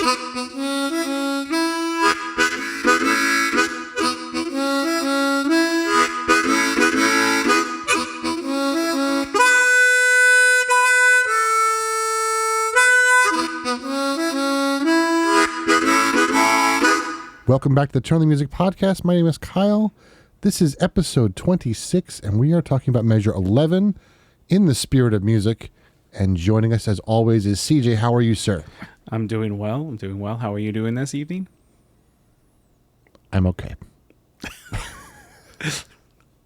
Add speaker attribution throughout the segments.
Speaker 1: Welcome back to the Turn the Music Podcast. My name is Kyle. This is episode 26, and we are talking about measure 11 in the spirit of music. And joining us, as always, is CJ. How are you, sir?
Speaker 2: I'm doing well. How are you doing this evening?
Speaker 1: I'm okay.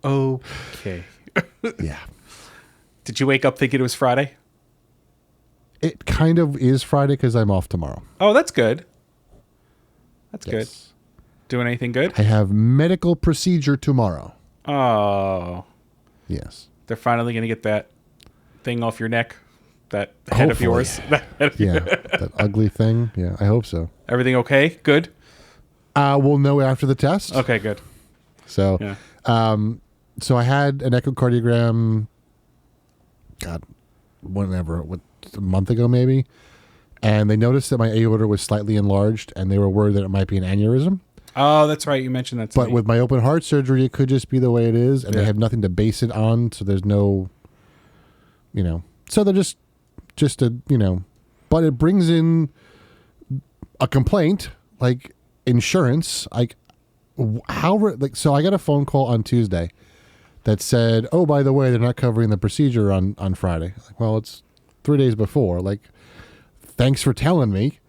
Speaker 2: Okay.
Speaker 1: Yeah.
Speaker 2: Did you wake up thinking it was Friday?
Speaker 1: It kind of is Friday because I'm off tomorrow.
Speaker 2: Oh, that's good. That's
Speaker 1: Yes.
Speaker 2: good. Doing anything good?
Speaker 1: I have medical procedure tomorrow.
Speaker 2: Oh.
Speaker 1: Yes.
Speaker 2: They're finally going to get that thing off your neck. That head of yours.
Speaker 1: Yeah. That ugly thing. Yeah, I hope so.
Speaker 2: Everything okay? Good?
Speaker 1: We'll know after the test.
Speaker 2: Okay, good.
Speaker 1: So,
Speaker 2: Yeah.
Speaker 1: So I had an echocardiogram, a month ago maybe, and they noticed that my aorta was slightly enlarged, and they were worried that it might be an aneurysm.
Speaker 2: Oh, that's right. You mentioned that to
Speaker 1: But
Speaker 2: me.
Speaker 1: with my open heart surgery, it could just be the way it is, and they have nothing to base it on, so there's no, so they're just but it brings in a complaint, like insurance, so I got a phone call on Tuesday that said, oh, by the way, they're not covering the procedure on Friday. Like, well, it's 3 days before. Like, thanks for telling me.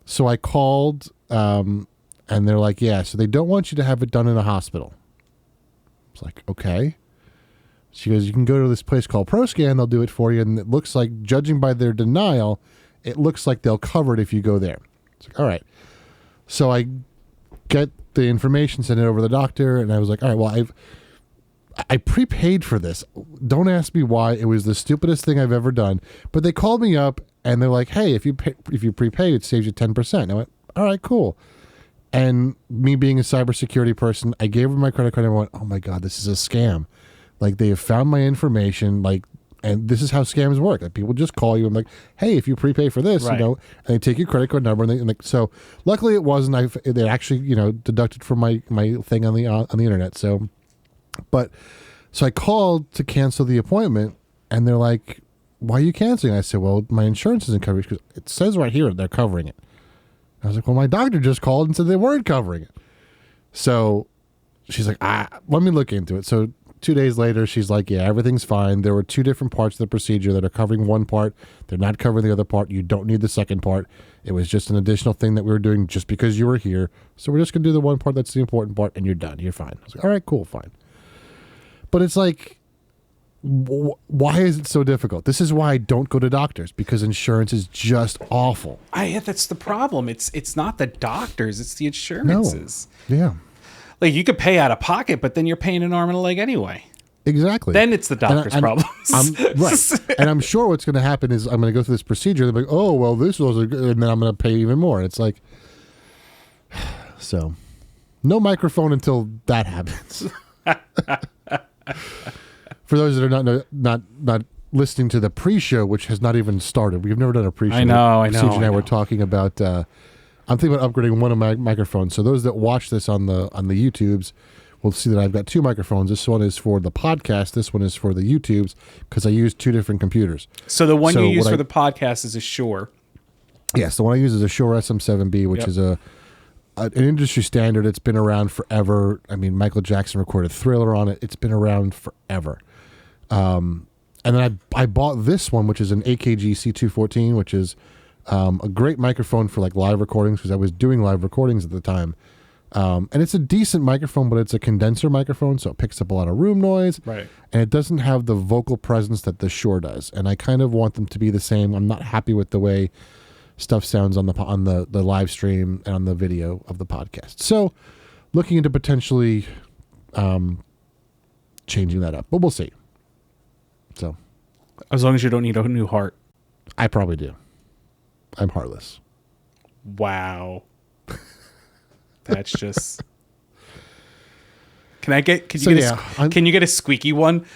Speaker 1: So I called, and they're like, yeah, so they don't want you to have it done in a hospital. It's like, okay. She goes, you can go to this place called ProScan. They'll do it for you. And it looks like, judging by their denial, it looks like they'll cover it if you go there. It's like, all right. So I get the information, send it over to the doctor. And I was like, all right, well, I prepaid for this. Don't ask me why. It was the stupidest thing I've ever done. But they called me up and they're like, hey, if you prepay, it saves you 10%. And I went, all right, cool. And me being a cybersecurity person, I gave her my credit card and I went, oh my God, this is a scam. Like, they have found my information, and this is how scams work. Like, people just call you and like, hey, if you prepay for this,
Speaker 2: right.
Speaker 1: and they take your credit card number so luckily it wasn't. They actually, deducted from my thing on the internet. So I called to cancel the appointment, and they're like, why are you canceling? I said, well, my insurance isn't covering it because it says right here they're covering it. I was like, well, my doctor just called and said they weren't covering it. So she's like, let me look into it. So 2 days later, she's like, yeah, everything's fine. There were two different parts of the procedure that are covering one part. They're not covering the other part. You don't need the second part. It was just an additional thing that we were doing just because you were here. So we're just going to do the one part that's the important part, and you're done. You're fine. I was like, all right, cool, fine. But it's like, why is it so difficult? This is why I don't go to doctors, because insurance is just awful.
Speaker 2: That's the problem. It's not the doctors. It's the insurances.
Speaker 1: No. Yeah.
Speaker 2: Like, you could pay out of pocket, but then you're paying an arm and a leg anyway.
Speaker 1: Exactly.
Speaker 2: Then it's the doctor's problems.
Speaker 1: Right. And I'm sure what's going to happen is I'm going to go through this procedure. They're like, oh, well, this was and then I'm going to pay even more. It's like, so no microphone until that happens. For those that are not listening to the pre-show, which has not even started. We've never done a pre-show.
Speaker 2: I know.
Speaker 1: CJ and I were talking about, I'm thinking about upgrading one of my microphones. So those that watch this on the YouTubes will see that I've got two microphones. This one is for the podcast. This one is for the YouTubes, because I use two different computers.
Speaker 2: So the one you use for the podcast is a Shure.
Speaker 1: Yes, the one I use is a Shure SM7B, which is an industry standard. It's been around forever. I mean, Michael Jackson recorded Thriller on it. It's been around forever. And then I bought this one, which is an AKG C214, which is a great microphone for like live recordings, because I was doing live recordings at the time. And it's a decent microphone, but it's a condenser microphone, so it picks up a lot of room noise.
Speaker 2: Right.
Speaker 1: And it doesn't have the vocal presence that the Shure does. And I kind of want them to be the same. I'm not happy with the way stuff sounds on the live stream and on the video of the podcast. So looking into potentially changing that up, but we'll see. So
Speaker 2: as long as you don't need a new heart.
Speaker 1: I probably do. I'm heartless.
Speaker 2: Wow. That's just. Can you get a squeaky one?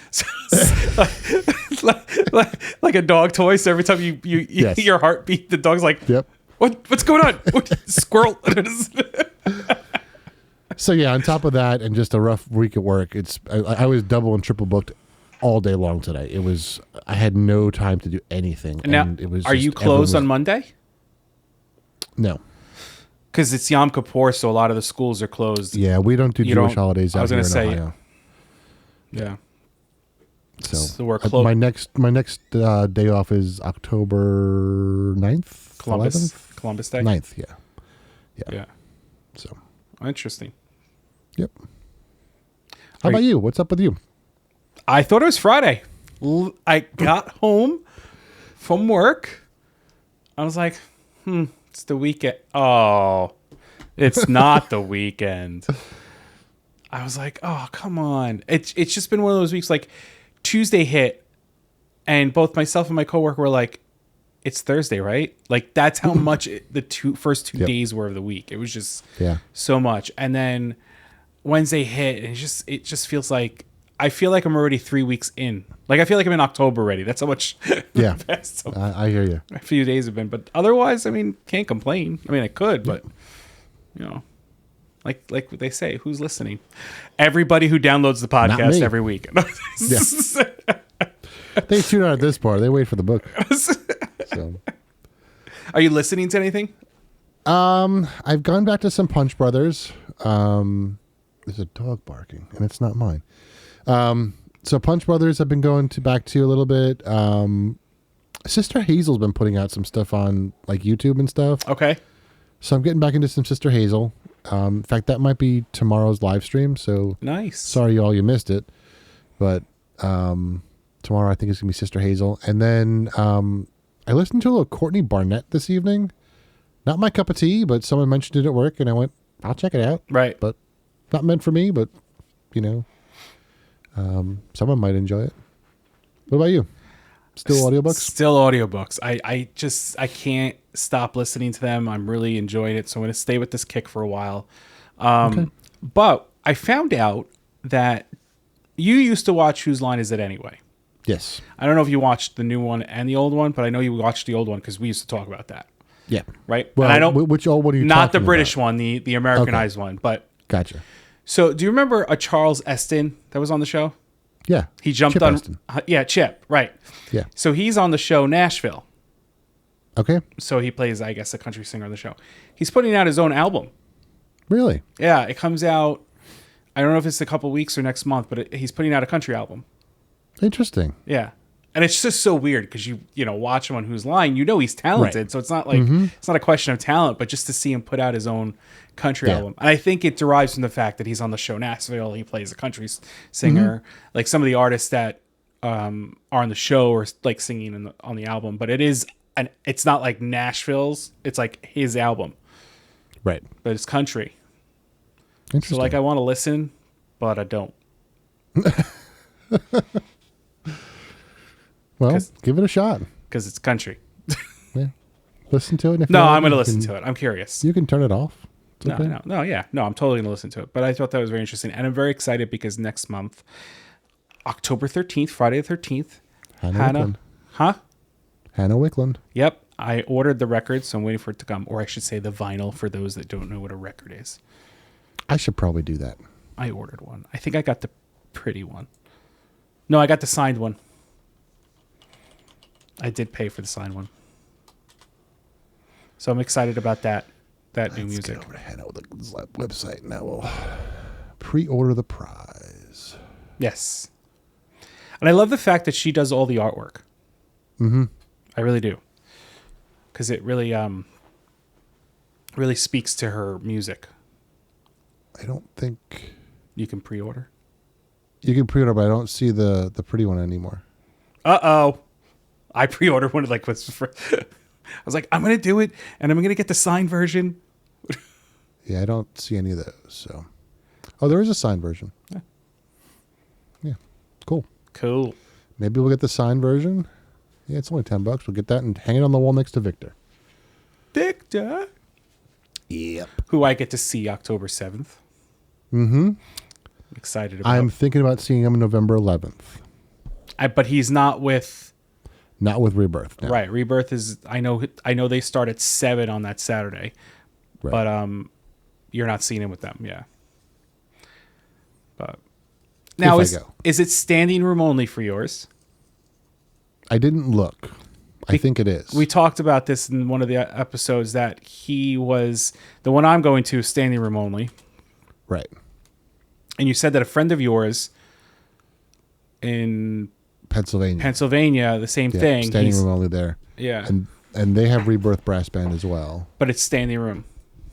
Speaker 2: like a dog toy. So every time you
Speaker 1: Yes.
Speaker 2: your heartbeat, the dog's like,
Speaker 1: yep.
Speaker 2: What's going on? Squirrel.
Speaker 1: So yeah, on top of that, and just a rough week at work, I was double and triple booked all day long today. I had no time to do anything.
Speaker 2: Now,
Speaker 1: and it was.
Speaker 2: Are you closed on Monday?
Speaker 1: No,
Speaker 2: because it's Yom Kippur, so a lot of the schools are closed.
Speaker 1: Yeah, we don't do Jewish holidays out here in Ohio.
Speaker 2: Yeah.
Speaker 1: So
Speaker 2: we're closed.
Speaker 1: My next day off is October 9th,
Speaker 2: Columbus Day.
Speaker 1: 9th, yeah. So
Speaker 2: interesting.
Speaker 1: Yep. How about you? What's up with you?
Speaker 2: I thought it was Friday. I got home from work. I was like, it's the weekend. Oh, it's not the weekend. I was like, oh, come on. It's just been one of those weeks. Like Tuesday hit, and both myself and my coworker were like, it's Thursday, right? Like that's how much the first two days were of the week. It was just so much. And then Wednesday hit, and it just feels like I feel like I'm already 3 weeks in. Like I feel like I'm in October already. That's how much.
Speaker 1: Yeah, I hear you.
Speaker 2: A few days have been, but otherwise, I mean, can't complain. I mean, I could, but like they say, who's listening? Everybody who downloads the podcast every week.
Speaker 1: They tune out at this part. They wait for the book. So.
Speaker 2: Are you listening to anything?
Speaker 1: I've gone back to some Punch Brothers. There's a dog barking, and it's not mine. So Punch Brothers I've been going back to a little bit. Sister Hazel's been putting out some stuff on like YouTube and stuff.
Speaker 2: Okay.
Speaker 1: So I'm getting back into some Sister Hazel. In fact, that might be tomorrow's live stream. So
Speaker 2: nice.
Speaker 1: Sorry, y'all, you missed it. But tomorrow I think it's gonna be Sister Hazel, and then I listened to a little Courtney Barnett this evening. Not my cup of tea, but someone mentioned it at work, and I went, I'll check it out.
Speaker 2: Right.
Speaker 1: But not meant for me, but someone might enjoy it. What about you? Still audiobooks?
Speaker 2: Still audiobooks. I can't stop listening to them. I'm really enjoying it, so I'm going to stay with this kick for a while. Okay. But I found out that you used to watch Whose Line Is It Anyway?
Speaker 1: Yes.
Speaker 2: I don't know if you watched the new one and the old one, but I know you watched the old one because we used to talk about that.
Speaker 1: Yeah.
Speaker 2: Right?
Speaker 1: Well,
Speaker 2: and I don't,
Speaker 1: which old one are you
Speaker 2: not
Speaker 1: talking
Speaker 2: the British
Speaker 1: about?
Speaker 2: one, the Americanized one. But
Speaker 1: gotcha.
Speaker 2: So do you remember a Charles Eston that was on the show?
Speaker 1: Yeah.
Speaker 2: He jumped
Speaker 1: Chip
Speaker 2: on.
Speaker 1: Eston.
Speaker 2: Yeah, Chip. Right.
Speaker 1: Yeah.
Speaker 2: So he's on the show Nashville.
Speaker 1: Okay.
Speaker 2: So he plays, I guess, a country singer on the show. He's putting out his own album.
Speaker 1: Really?
Speaker 2: Yeah, it comes out. I don't know if it's a couple weeks or next month, but he's putting out a country album.
Speaker 1: Interesting.
Speaker 2: Yeah. And it's just so weird because you watch him on Whose Line, he's talented. Right. So it's not like it's not a question of talent, but just to see him put out his own country album. And I think it derives from the fact that he's on the show Nashville. He plays a country singer. Like some of the artists that are on the show are like singing on the album, but it's not like Nashville's. It's like his album.
Speaker 1: Right.
Speaker 2: But it's country.
Speaker 1: Interesting.
Speaker 2: So like I want to listen, but I don't.
Speaker 1: Well, give it a shot.
Speaker 2: Because it's country.
Speaker 1: Yeah. Listen to it.
Speaker 2: No, I'm going to listen to it. I'm curious.
Speaker 1: You can turn it off. It's okay.
Speaker 2: No, I'm totally going to listen to it. But I thought that was very interesting. And I'm very excited because next month, October 13th, Friday the 13th, Hannah. Huh?
Speaker 1: Hannah Wickland.
Speaker 2: Yep. I ordered the record, so I'm waiting for it to come. Or I should say the vinyl for those that don't know what a record is.
Speaker 1: I should probably do that.
Speaker 2: I ordered one. I think I got the pretty one. No, I got the signed one. I did pay for the signed one. So I'm excited about that new music.
Speaker 1: Let's get over to Hannah with the website, and I will pre-order the prize.
Speaker 2: Yes. And I love the fact that she does all the artwork.
Speaker 1: Mm-hmm.
Speaker 2: I really do. Because it really really speaks to her music.
Speaker 1: I don't think...
Speaker 2: You can pre-order?
Speaker 1: You can pre-order, but I don't see the pretty one anymore.
Speaker 2: Uh-oh. I pre-ordered one I was like, I'm going to do it, and I'm going to get the signed version.
Speaker 1: Yeah, I don't see any of those. So, there is a signed version. Yeah. Cool. Maybe we'll get the signed version. Yeah, it's only $10. We'll get that and hang it on the wall next to Victor.
Speaker 2: Victor?
Speaker 1: Yep.
Speaker 2: Who I get to see October 7th.
Speaker 1: Mm-hmm.
Speaker 2: I'm excited about.
Speaker 1: I'm thinking about seeing him November 11th.
Speaker 2: But he's not with...
Speaker 1: Not with Rebirth. No.
Speaker 2: Right. Rebirth is. I know they start at 7 on that Saturday,
Speaker 1: Right.
Speaker 2: but you're not seeing it with them. Yeah. But now is it standing room only for yours?
Speaker 1: I didn't look. I think it is.
Speaker 2: We talked about this in one of the episodes that he was the one I'm going to is standing room only.
Speaker 1: Right.
Speaker 2: And you said that a friend of yours in Pennsylvania, the same thing.
Speaker 1: Standing room only there.
Speaker 2: Yeah.
Speaker 1: And they have Rebirth Brass Band as well.
Speaker 2: But it's standing room.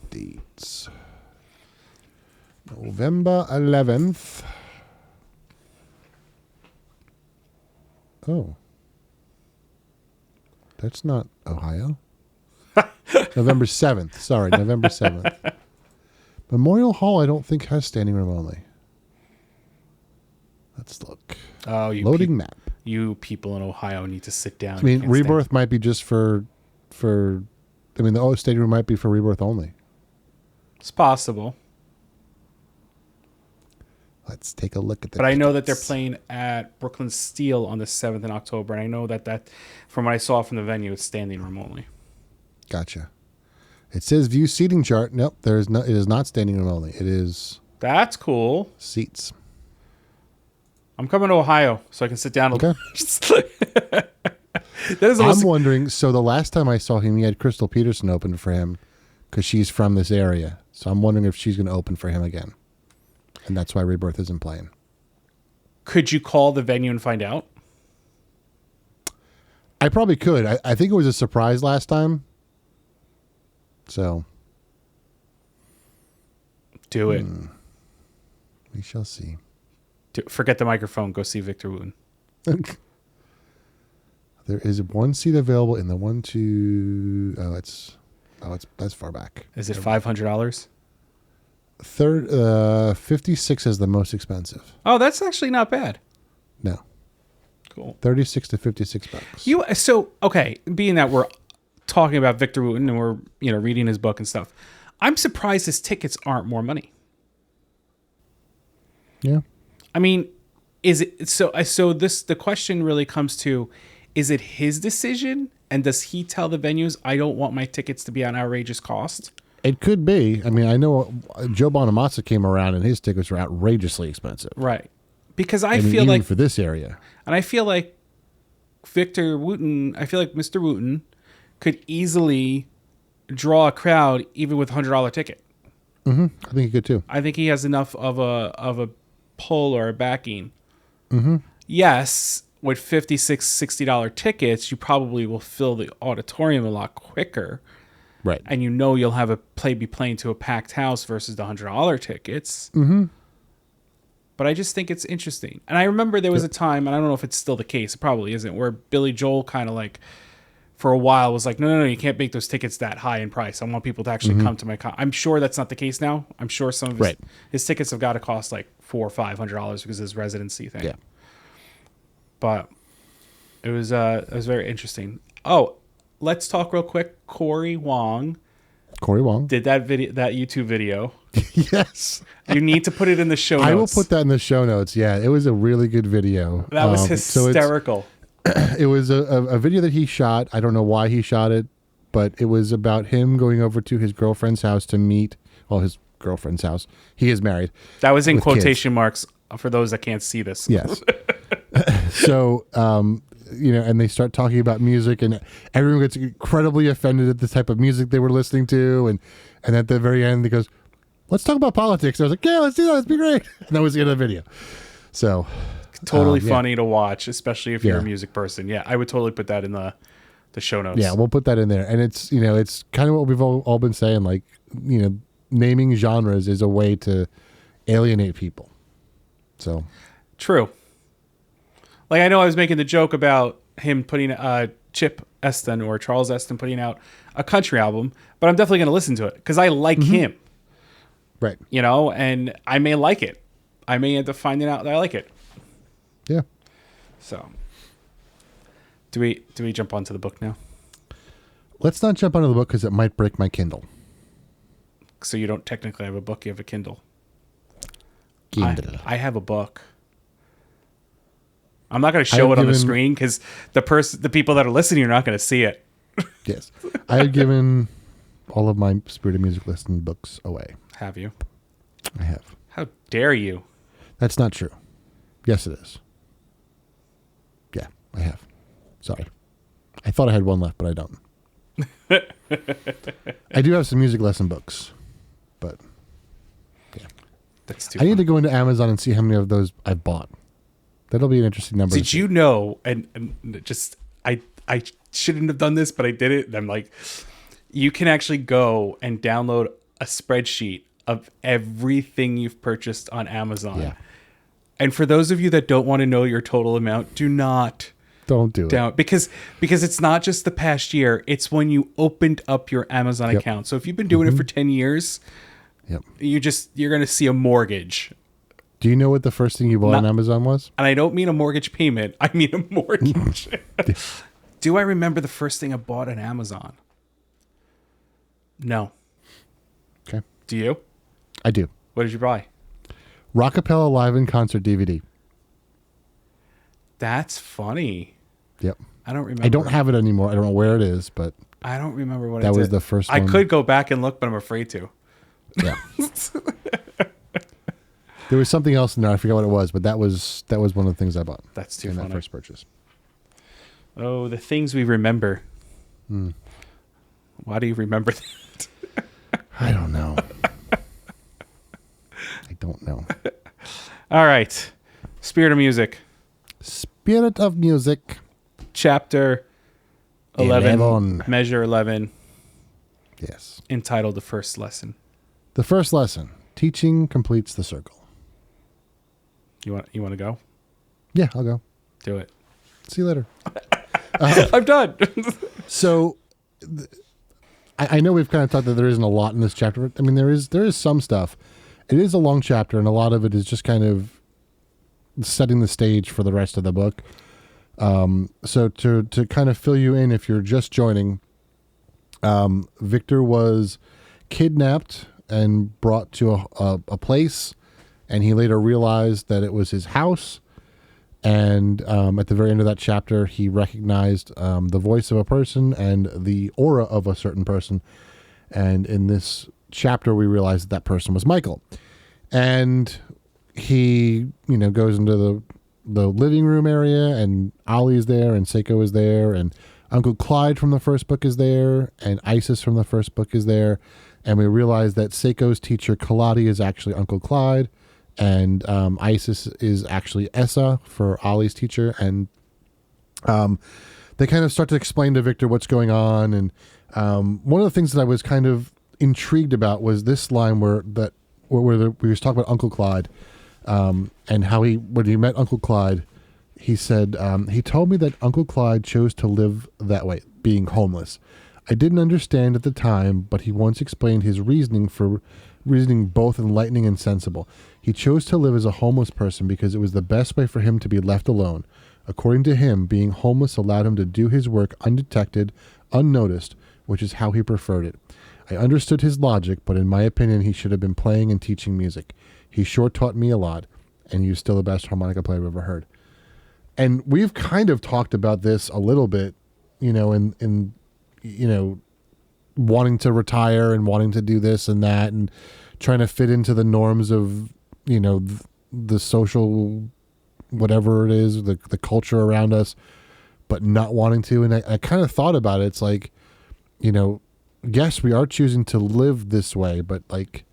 Speaker 1: Dates. November 11th. Oh. That's not Ohio. November 7th. Sorry, November 7th. Memorial Hall, I don't think, has standing room only. Let's look.
Speaker 2: Oh,
Speaker 1: Loading map.
Speaker 2: You people in Ohio need to sit down.
Speaker 1: I mean, Rebirth might be just for. I mean, the standing room might be for Rebirth only.
Speaker 2: It's possible.
Speaker 1: Let's take a look at that.
Speaker 2: But I know that they're playing at Brooklyn Steel on the 7th in October, and I know that from what I saw from the venue, it's standing room only.
Speaker 1: Gotcha. It says view seating chart. Nope, it is not standing room only. It is.
Speaker 2: That's cool.
Speaker 1: Seats.
Speaker 2: I'm coming to Ohio so I can sit down.
Speaker 1: Okay. I'm wondering. So the last time I saw him, he had Crystal Peterson open for him because she's from this area. So I'm wondering if she's going to open for him again, and that's why Rebirth isn't playing.
Speaker 2: Could you call the venue and find out?
Speaker 1: I probably could. I think it was a surprise last time. So
Speaker 2: do it.
Speaker 1: We shall see.
Speaker 2: Forget the microphone. Go see Victor Wooten.
Speaker 1: There is one seat available in the 1-2. That's far back.
Speaker 2: Is it $500?
Speaker 1: Third, 56 is the most expensive.
Speaker 2: Oh, that's actually not bad.
Speaker 1: No.
Speaker 2: Cool.
Speaker 1: 36 to 56 bucks.
Speaker 2: Okay, being that we're talking about Victor Wooten and we're reading his book and stuff, I'm surprised his tickets aren't more money.
Speaker 1: Yeah.
Speaker 2: I mean, is it so? The question really comes to: is it his decision, and does he tell the venues, "I don't want my tickets to be an outrageous cost"?
Speaker 1: It could be. I mean, I know Joe Bonamassa came around, and his tickets were outrageously expensive.
Speaker 2: Right, because I
Speaker 1: mean,
Speaker 2: feel
Speaker 1: even
Speaker 2: like
Speaker 1: for this area,
Speaker 2: and I feel like Victor Wooten. I feel like Mr. Wooten could easily draw a crowd even with $100 ticket.
Speaker 1: Mm-hmm. I think he could too.
Speaker 2: I think he has enough of a pull or a backing.
Speaker 1: Mm-hmm.
Speaker 2: Yes, with $56, $60 tickets, you probably will fill the auditorium a lot quicker.
Speaker 1: Right.
Speaker 2: And you'll have be playing to a packed house versus the $100 tickets.
Speaker 1: Mm-hmm.
Speaker 2: But I just think it's interesting. And I remember there was a time, and I don't know if it's still the case, it probably isn't, where Billy Joel kind of like, for a while, was like, no, you can't make those tickets that high in price. I want people to actually come to my con. I'm sure that's not the case now. I'm sure some of his tickets have got to cost like $400 or $500 because of his residency thing. Yeah. But it was very interesting. Oh, let's talk real quick. Cory Wong did that YouTube video.
Speaker 1: Yes.
Speaker 2: You need to put it in the show notes.
Speaker 1: I will put that in the show notes. Yeah, it was a really good video.
Speaker 2: That was hysterical.
Speaker 1: It was a video that he shot. I don't know why he shot it, but it was about him going over to his girlfriend's house to meet. Well, his girlfriend's house. He is married.
Speaker 2: That was in quotation marks for those that can't see this.
Speaker 1: Yes. So, and they start talking about music, and everyone gets incredibly offended at the type of music they were listening to, and at the very end, he goes, "Let's talk about politics." And I was like, "Yeah, let's do that. Let's be great." And that was the end of the video. So.
Speaker 2: Totally funny to watch, especially if you're a music person. Yeah, I would totally put that in the show notes.
Speaker 1: Yeah, we'll put that in there. And it's, it's kind of what we've all been saying, like, naming genres is a way to alienate people. So.
Speaker 2: True. Like, I know I was making the joke about him putting Chip Eston or Charles Eston putting out a country album, but I'm definitely going to listen to it because I like him.
Speaker 1: Right.
Speaker 2: And I may like it. I may end up finding out that I like it.
Speaker 1: Yeah.
Speaker 2: So, do we jump onto the book now?
Speaker 1: Let's not jump onto the book because it might break my Kindle.
Speaker 2: So you don't technically have a book; you have a Kindle.
Speaker 1: Kindle.
Speaker 2: I have a book. I'm not going to show it on the screen because the people that are listening are not going to see it.
Speaker 1: Yes. I have given all of my Spirit of Music Lesson books away.
Speaker 2: Have you?
Speaker 1: I have.
Speaker 2: How dare you? That's
Speaker 1: not true. Yes, it is. Yeah, I have. Sorry. I thought I had one left, but I don't. I do have some music lesson books, but yeah.
Speaker 2: That's too
Speaker 1: I need to go into Amazon and see how many of those I've bought. That'll be an interesting number.
Speaker 2: Did you know, and just, I shouldn't have done this, but I did it. And I'm like, you can actually go and download a spreadsheet of everything you've purchased on Amazon.
Speaker 1: Yeah.
Speaker 2: And for those of you that don't want to know your total amount,
Speaker 1: don't do it.
Speaker 2: Because it's not just the past year. It's when you opened up your Amazon account. So if you've been doing it for 10 years, you're going to see a mortgage.
Speaker 1: Do you know what the first thing you bought on Amazon was?
Speaker 2: And I don't mean a mortgage payment. I mean a mortgage. Do I remember the first thing I bought on Amazon? No.
Speaker 1: Okay.
Speaker 2: Do you?
Speaker 1: I do.
Speaker 2: What did you buy?
Speaker 1: Rockapella Live in Concert DVD.
Speaker 2: That's funny.
Speaker 1: Yep.
Speaker 2: I don't remember.
Speaker 1: I don't have it anymore. I don't know where it is, but
Speaker 2: I don't remember what
Speaker 1: that was the first one.
Speaker 2: I could go back and look, but I'm afraid to.
Speaker 1: Yeah. There was something else in there. I forget what it was, but that was one of the things I bought.
Speaker 2: That's too funny.
Speaker 1: That first purchase.
Speaker 2: Oh, the things we remember. Why do you remember that?
Speaker 1: I don't know. I don't know.
Speaker 2: All right. Spirit of Music.
Speaker 1: Spirit of Music.
Speaker 2: Chapter 11. Measure 11.
Speaker 1: Yes.
Speaker 2: Entitled The First Lesson.
Speaker 1: The first lesson. Teaching completes the circle.
Speaker 2: You want to go?
Speaker 1: Yeah, I'll go.
Speaker 2: Do it.
Speaker 1: See you later.
Speaker 2: I'm done.
Speaker 1: So, I know we've kind of talked that there isn't a lot in this chapter. I mean, there is some stuff. It is a long chapter, and a lot of it is just kind of setting the stage for the rest of the book. So to kind of fill you in, if you're just joining, Victor was kidnapped and brought to a place, and he later realized that it was his house. And at the very end of that chapter, he recognized the voice of a person and the aura of a certain person. And in this chapter, we realized that person was Michael. And he, goes into the living room area, and Ollie's there, and Seiko is there, and Uncle Clyde from the first book is there, and Isis from the first book is there. And we realize that Seiko's teacher, Kaladi, is actually Uncle Clyde. And Isis is actually Essa for Ollie's teacher. And they kind of start to explain to Victor what's going on. And one of the things that I was kind of intrigued about was this line where we was talking about Uncle Clyde, and how when he met Uncle Clyde, he said, he told me that Uncle Clyde chose to live that way, being homeless. I didn't understand at the time, but he once explained his reasoning both enlightening and sensible. He chose to live as a homeless person because it was the best way for him to be left alone. According to him, being homeless allowed him to do his work undetected, unnoticed, which is how he preferred it. I understood his logic, but in my opinion, he should have been playing and teaching music. He sure taught me a lot, and he was still the best harmonica player I've ever heard. And we've kind of talked about this a little bit, in wanting to retire and wanting to do this and that, and trying to fit into the norms of, the social, whatever it is, the culture around us, but not wanting to. And I kind of thought about it. It's like, yes, we are choosing to live this way, but like,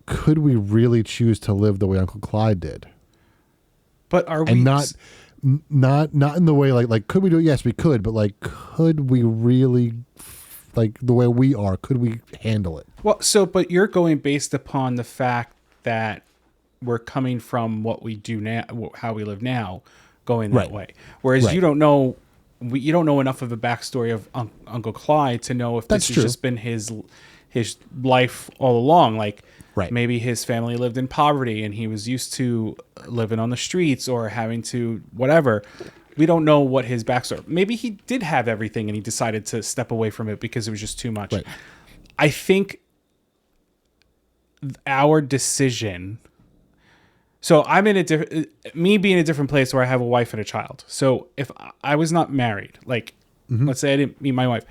Speaker 1: could we really choose to live the way Uncle Clyde did?
Speaker 2: But are we...
Speaker 1: And not in the way like could we do it? Yes, we could, but like, could we really, like the way we are, could we handle it?
Speaker 2: Well, but you're going based upon the fact that we're coming from what we do now, how we live now, going that way. Whereas you don't know enough of the backstory of Uncle Clyde to know if this has just been his life all along. Like, maybe his family lived in poverty and he was used to living on the streets or having to whatever. We don't know what his backstory. Maybe he did have everything and he decided to step away from it because it was just too much. I think our decision So I'm in a different, me being in a different place where I have a wife and a child. So if I was not married, like let's say I didn't meet my wife,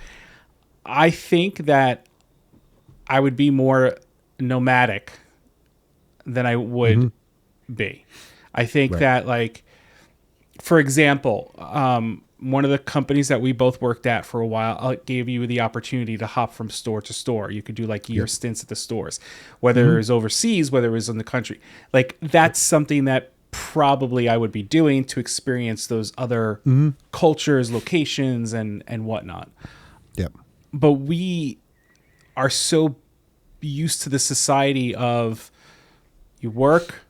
Speaker 2: I think that I would be more nomadic than I would be. I think that, like, for example, one of the companies that we both worked at for a while gave you the opportunity to hop from store to store. You could do like year stints at the stores, whether it was overseas, whether it was in the country. Like, that's something that probably I would be doing to experience those other cultures, locations, and whatnot.
Speaker 1: Yep.
Speaker 2: But we are so used to the society of you work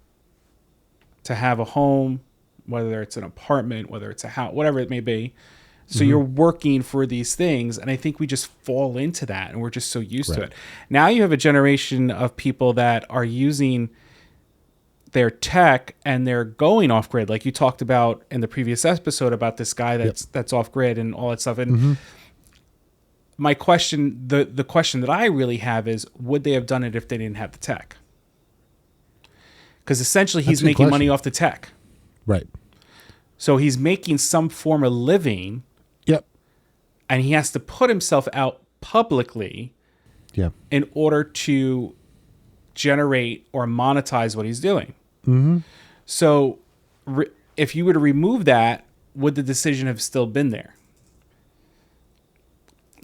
Speaker 2: to have a home, whether it's an apartment, whether it's a house, whatever it may be. So you're working for these things. And I think we just fall into that and we're just so used to it. Now you have a generation of people that are using their tech and they're going off grid. Like you talked about in the previous episode about this guy that's off grid and all that stuff. And my question, the question that I really have is, would they have done it if they didn't have the tech? Because essentially he's making money off the tech.
Speaker 1: Right.
Speaker 2: So he's making some form of living.
Speaker 1: Yep.
Speaker 2: And he has to put himself out publicly in order to generate or monetize what he's doing. So if you were to remove that, would the decision have still been there?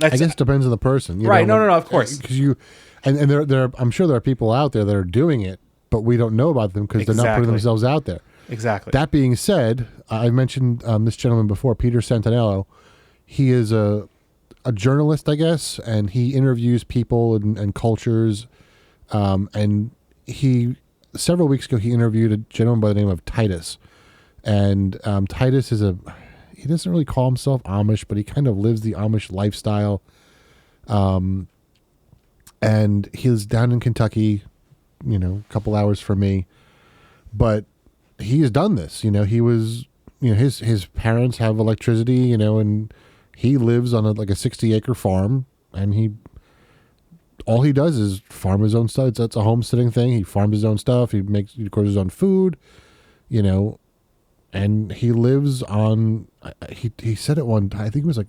Speaker 1: I guess it depends on the person. You
Speaker 2: right.
Speaker 1: know,
Speaker 2: No, of course.
Speaker 1: Because and there, I'm sure there are people out there that are doing it, but we don't know about them because they're not putting themselves out there.
Speaker 2: Exactly.
Speaker 1: That being said, I mentioned this gentleman before, Peter Santanello. He is a journalist, I guess, and he interviews people and cultures. And several weeks ago, he interviewed a gentleman by the name of Titus. And Titus he doesn't really call himself Amish, but he kind of lives the Amish lifestyle. And he was down in Kentucky, a couple hours from me. But he has done this. He was, his parents have electricity, and he lives on a 60-acre farm, and all he does is farm his own stuff. It's a homesteading thing. He farms his own stuff. He grows his own food, and he lives on, he said at one time, I think it was like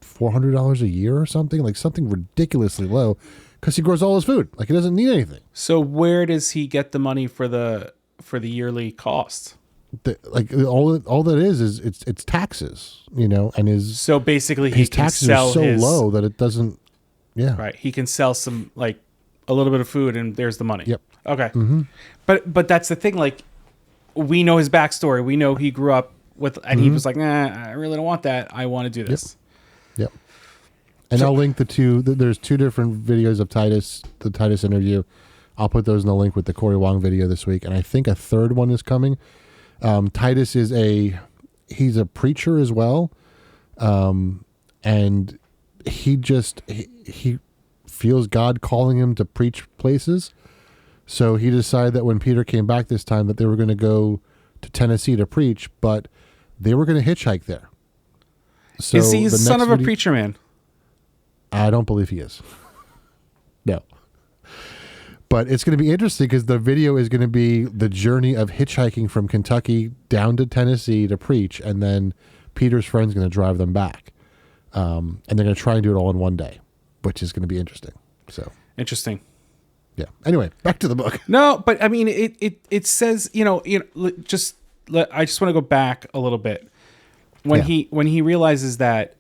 Speaker 1: $400 a year or something, like something ridiculously low, because he grows all his food. Like, he doesn't need anything.
Speaker 2: So where does he get the money for the yearly cost?
Speaker 1: All that is it's taxes, and
Speaker 2: so basically
Speaker 1: his taxes are so low that it doesn't. Yeah.
Speaker 2: Right. He can sell some, like, a little bit of food and there's the money.
Speaker 1: Yep.
Speaker 2: Okay. But that's the thing. Like, we know his backstory. We know he grew up with, and he was like, nah, I really don't want that. I want to do this.
Speaker 1: Yep. And I'll link the two. There's two different videos of Titus, the Titus interview. I'll put those in the link with the Cory Wong video this week. And I think a third one is coming. Titus he's a preacher as well. And he feels God calling him to preach places. So he decided that when Peter came back this time that they were going to go to Tennessee to preach, but they were going to hitchhike there. So
Speaker 2: is he the son of a preacher man?
Speaker 1: I don't believe he is. No. But it's going to be interesting because the video is going to be the journey of hitchhiking from Kentucky down to Tennessee to preach, and then Peter's friend's going to drive them back. And they're going to try and do it all in one day, which is going to be interesting. So
Speaker 2: interesting.
Speaker 1: Yeah. Anyway, back to the book.
Speaker 2: No, but I mean, it says, I just want to go back a little bit. When he realizes that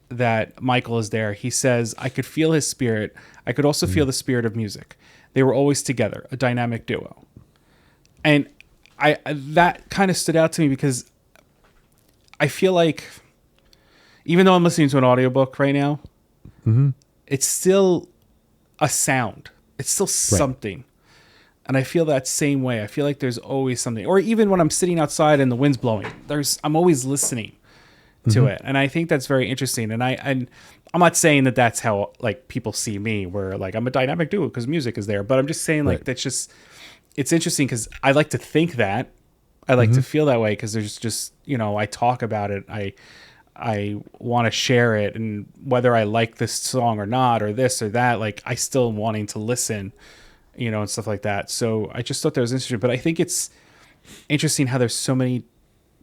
Speaker 2: Michael is there, he says, I could feel his spirit. I could also feel the spirit of music. They were always together, a dynamic duo. And that kind of stood out to me because I feel like, even though I'm listening to an audiobook right now, it's still a sound. It's still something. And I feel that same way. I feel like there's always something. Or even when I'm sitting outside and the wind's blowing, I'm always listening to it. And I think that's very interesting. And I'm not saying that that's how, like, people see me, where, like, I'm a dynamic duo because music is there. But I'm just saying, like, that's just, it's interesting because I like to think that. I like to feel that way because there's just, I talk about it. I want to share it, and whether I like this song or not, or this or that, like, I still wanting to listen, and stuff like that. So I just thought that was interesting. But I think it's interesting how there's so many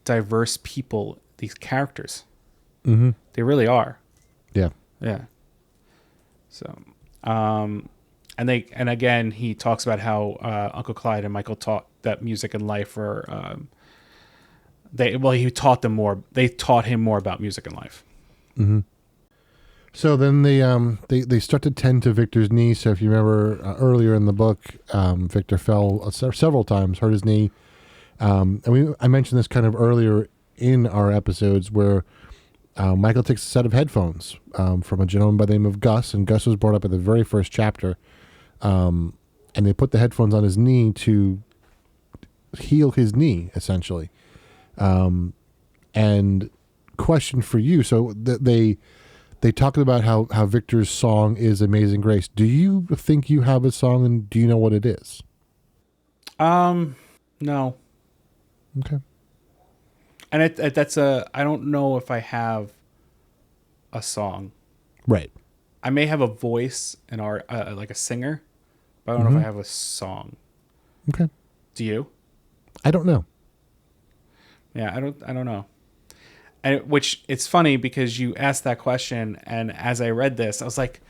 Speaker 2: diverse people, these characters.
Speaker 1: Mm-hmm.
Speaker 2: They really are.
Speaker 1: Yeah.
Speaker 2: Yeah. So, and again, he talks about how Uncle Clyde and Michael taught that music and life were, he taught them more. They taught him more about music and life.
Speaker 1: Mm-hmm. So then they start to tend to Victor's knee. So if you remember earlier in the book, Victor fell several times, hurt his knee. And I mentioned this kind of earlier in our episodes where Michael takes a set of headphones from a gentleman by the name of Gus, and Gus was brought up at the very first chapter. And they put the headphones on his knee to heal his knee, essentially. And question for you: so they talked about how Victor's song is "Amazing Grace." Do you think you have a song, and do you know what it is?
Speaker 2: No.
Speaker 1: Okay.
Speaker 2: And I don't know if I have a song.
Speaker 1: Right.
Speaker 2: I may have a voice and like a singer, but I don't know if I have a song.
Speaker 1: Okay.
Speaker 2: Do you?
Speaker 1: I don't know.
Speaker 2: Yeah, I don't know. And which it's funny because you asked that question, and as I read this, I was like,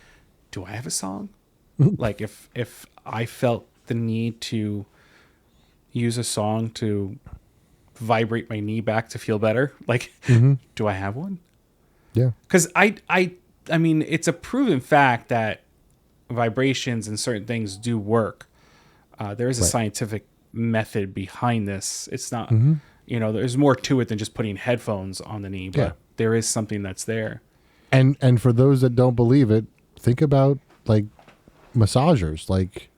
Speaker 2: do I have a song? Like if I felt the need to use a song to vibrate my knee back to feel better, like do I have one?
Speaker 1: Yeah.
Speaker 2: Because I mean, it's a proven fact that vibrations and certain things do work. There is a scientific method behind this. It's not, there's more to it than just putting headphones on the knee, but there is something that's there.
Speaker 1: And for those that don't believe it, think about like massagers, like,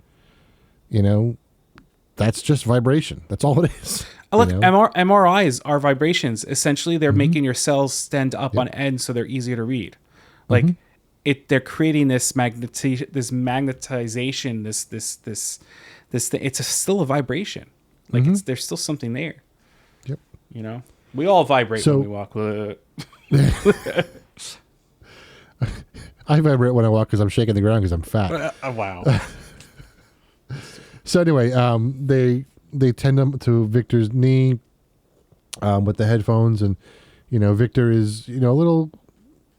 Speaker 1: that's just vibration. That's all it is.
Speaker 2: Look, MRIs are vibrations. Essentially, they're making your cells stand up on end so they're easier to read. Like they're creating this magnetization, this thing. It's still a vibration. Like there's still something there.
Speaker 1: Yep.
Speaker 2: We all vibrate when we walk.
Speaker 1: I vibrate when I walk because I'm shaking the ground because I'm fat.
Speaker 2: Wow.
Speaker 1: So anyway, they tend them to Victor's knee with the headphones, and Victor is a little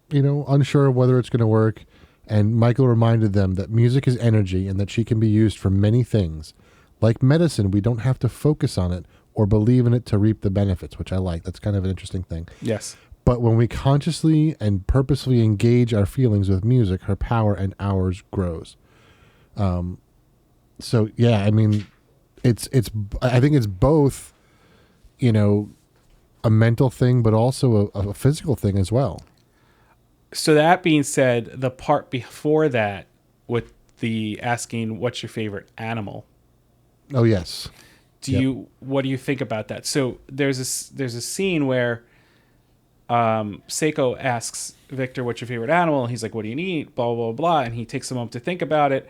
Speaker 1: unsure whether it's going to work. And Michael reminded them that music is energy and that she can be used for many things. Like medicine, we don't have to focus on it or believe in it to reap the benefits, which I like. That's kind of an interesting thing.
Speaker 2: Yes.
Speaker 1: But when we consciously and purposefully engage our feelings with music, her power and ours grows. So yeah, I mean, I think it's both, a mental thing, but also a physical thing as well.
Speaker 2: So that being said, the part before that with the asking, what's your favorite animal?
Speaker 1: Oh, yes.
Speaker 2: What do you think about that? So there's a scene where Seiko asks Victor, what's your favorite animal? And he's like, what do you eat? Blah, blah, blah. And he takes a moment to think about it.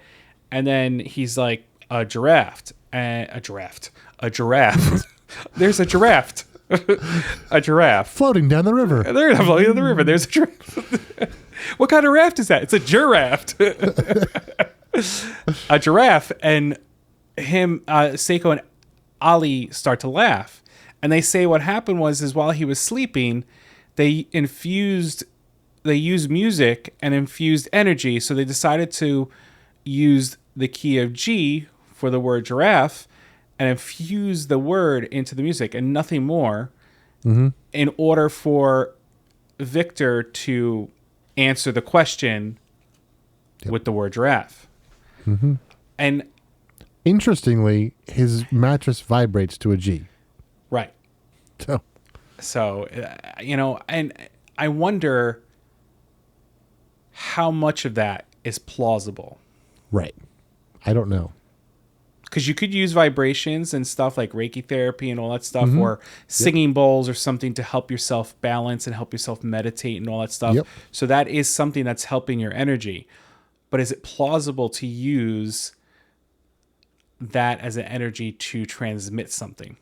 Speaker 2: And then he's like, a giraffe. A giraffe. There's a giraffe. A giraffe.
Speaker 1: Floating down the river.
Speaker 2: They're not floating down the river. There's a giraffe. What kind of raft is that? It's a giraffe. A giraffe. And him, Seiko and Ali start to laugh. And they say what happened is while he was sleeping, they used music and infused energy. So they decided to use the key of G for the word giraffe and infuse the word into the music and nothing more in order for Victor to answer the question with the word giraffe. And
Speaker 1: interestingly, his mattress vibrates to a G.
Speaker 2: Right. So, and I wonder how much of that is plausible.
Speaker 1: Right. I don't know.
Speaker 2: Because you could use vibrations and stuff like Reiki therapy and all that stuff, or singing bowls or something to help yourself balance and help yourself meditate and all that stuff.
Speaker 1: Yep.
Speaker 2: So that is something that's helping your energy. But is it plausible to use that as an energy to transmit something?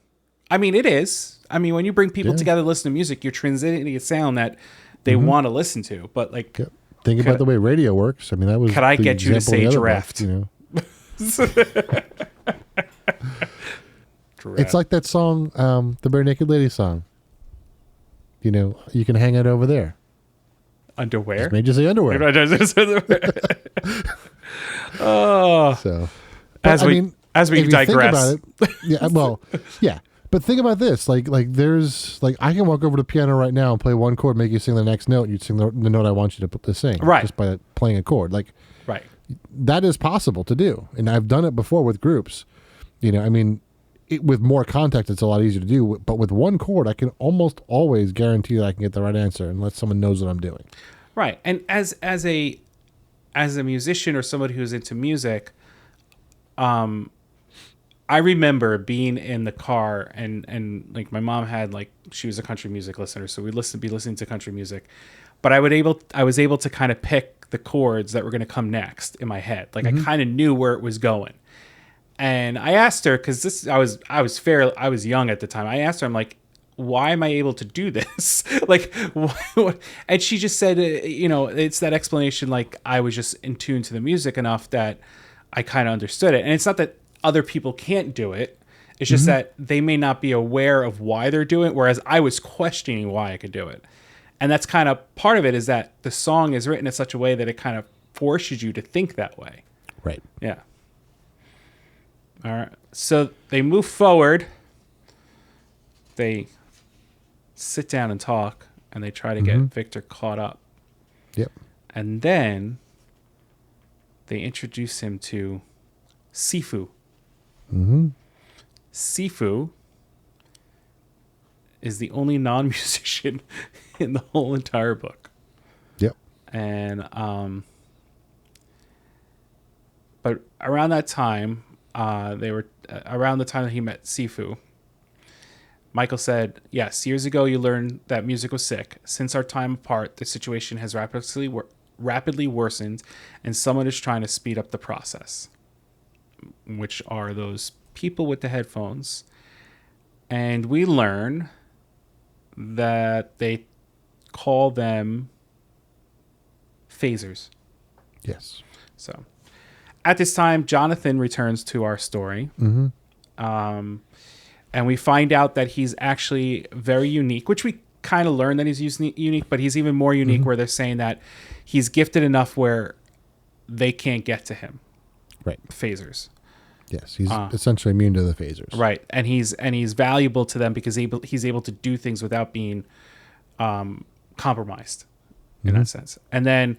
Speaker 2: I mean, it is. I mean, when you bring people together to listen to music, you're transmitting a sound that they want to listen to. But like,
Speaker 1: think about the way radio works. I mean, that was.
Speaker 2: Could I get you to say giraffe?
Speaker 1: Giraffe. It's like that song, the Bare Naked Lady song. You know, you can hang it over there.
Speaker 2: Underwear?
Speaker 1: Just made you say underwear.
Speaker 2: Oh.
Speaker 1: So,
Speaker 2: As
Speaker 1: but,
Speaker 2: we
Speaker 1: if you
Speaker 2: digress.
Speaker 1: think about it, yeah, well, yeah. But think about this, like there's like I can walk over to the piano right now and play one chord, make you sing the next note, and you'd sing the note I want you to sing,
Speaker 2: right?
Speaker 1: Just by playing a chord, like
Speaker 2: right.
Speaker 1: That is possible to do, and I've done it before with groups. You know, I mean, with more context, it's a lot easier to do. But with one chord, I can almost always guarantee that I can get the right answer unless someone knows what I'm doing.
Speaker 2: Right, and as a musician or somebody who's into music, I remember being in the car and like my mom had like she was a country music listener, so we'd be listening to country music, but I was able to kind of pick the chords that were going to come next in my head. Like I kind of knew where it was going, and I asked her because I was young at the time. I asked her, I'm like, why am I able to do this? Like, what? And she just said, it's that explanation. Like I was just in tune to the music enough that I kind of understood it. And it's not that other people can't do it. It's just that they may not be aware of why they're doing it. Whereas I was questioning why I could do it. And that's kind of part of it is that the song is written in such a way that it kind of forces you to think that way.
Speaker 1: Right.
Speaker 2: Yeah. All right. So they move forward. They sit down and talk, and they try to get Victor caught up.
Speaker 1: Yep.
Speaker 2: And then they introduce him to Sifu. Sifu is the only non-musician in the whole entire book.
Speaker 1: Yep.
Speaker 2: And but around that time, around the time that he met Sifu, Michael said, "Yes, years ago you learned that music was sick. Since our time apart, the situation has rapidly worsened, and someone is trying to speed up the process," which are those people with the headphones. And we learn that they call them phasers.
Speaker 1: Yes.
Speaker 2: So at this time, Jonathan returns to our story. And we find out that he's actually very unique, which we kind of learn that he's unique, but he's even more unique where they're saying that he's gifted enough where they can't get to him.
Speaker 1: Right.
Speaker 2: Phasers.
Speaker 1: Yes, he's essentially immune to the phasers.
Speaker 2: Right, and he's valuable to them because he's able to do things without being compromised in that sense. And then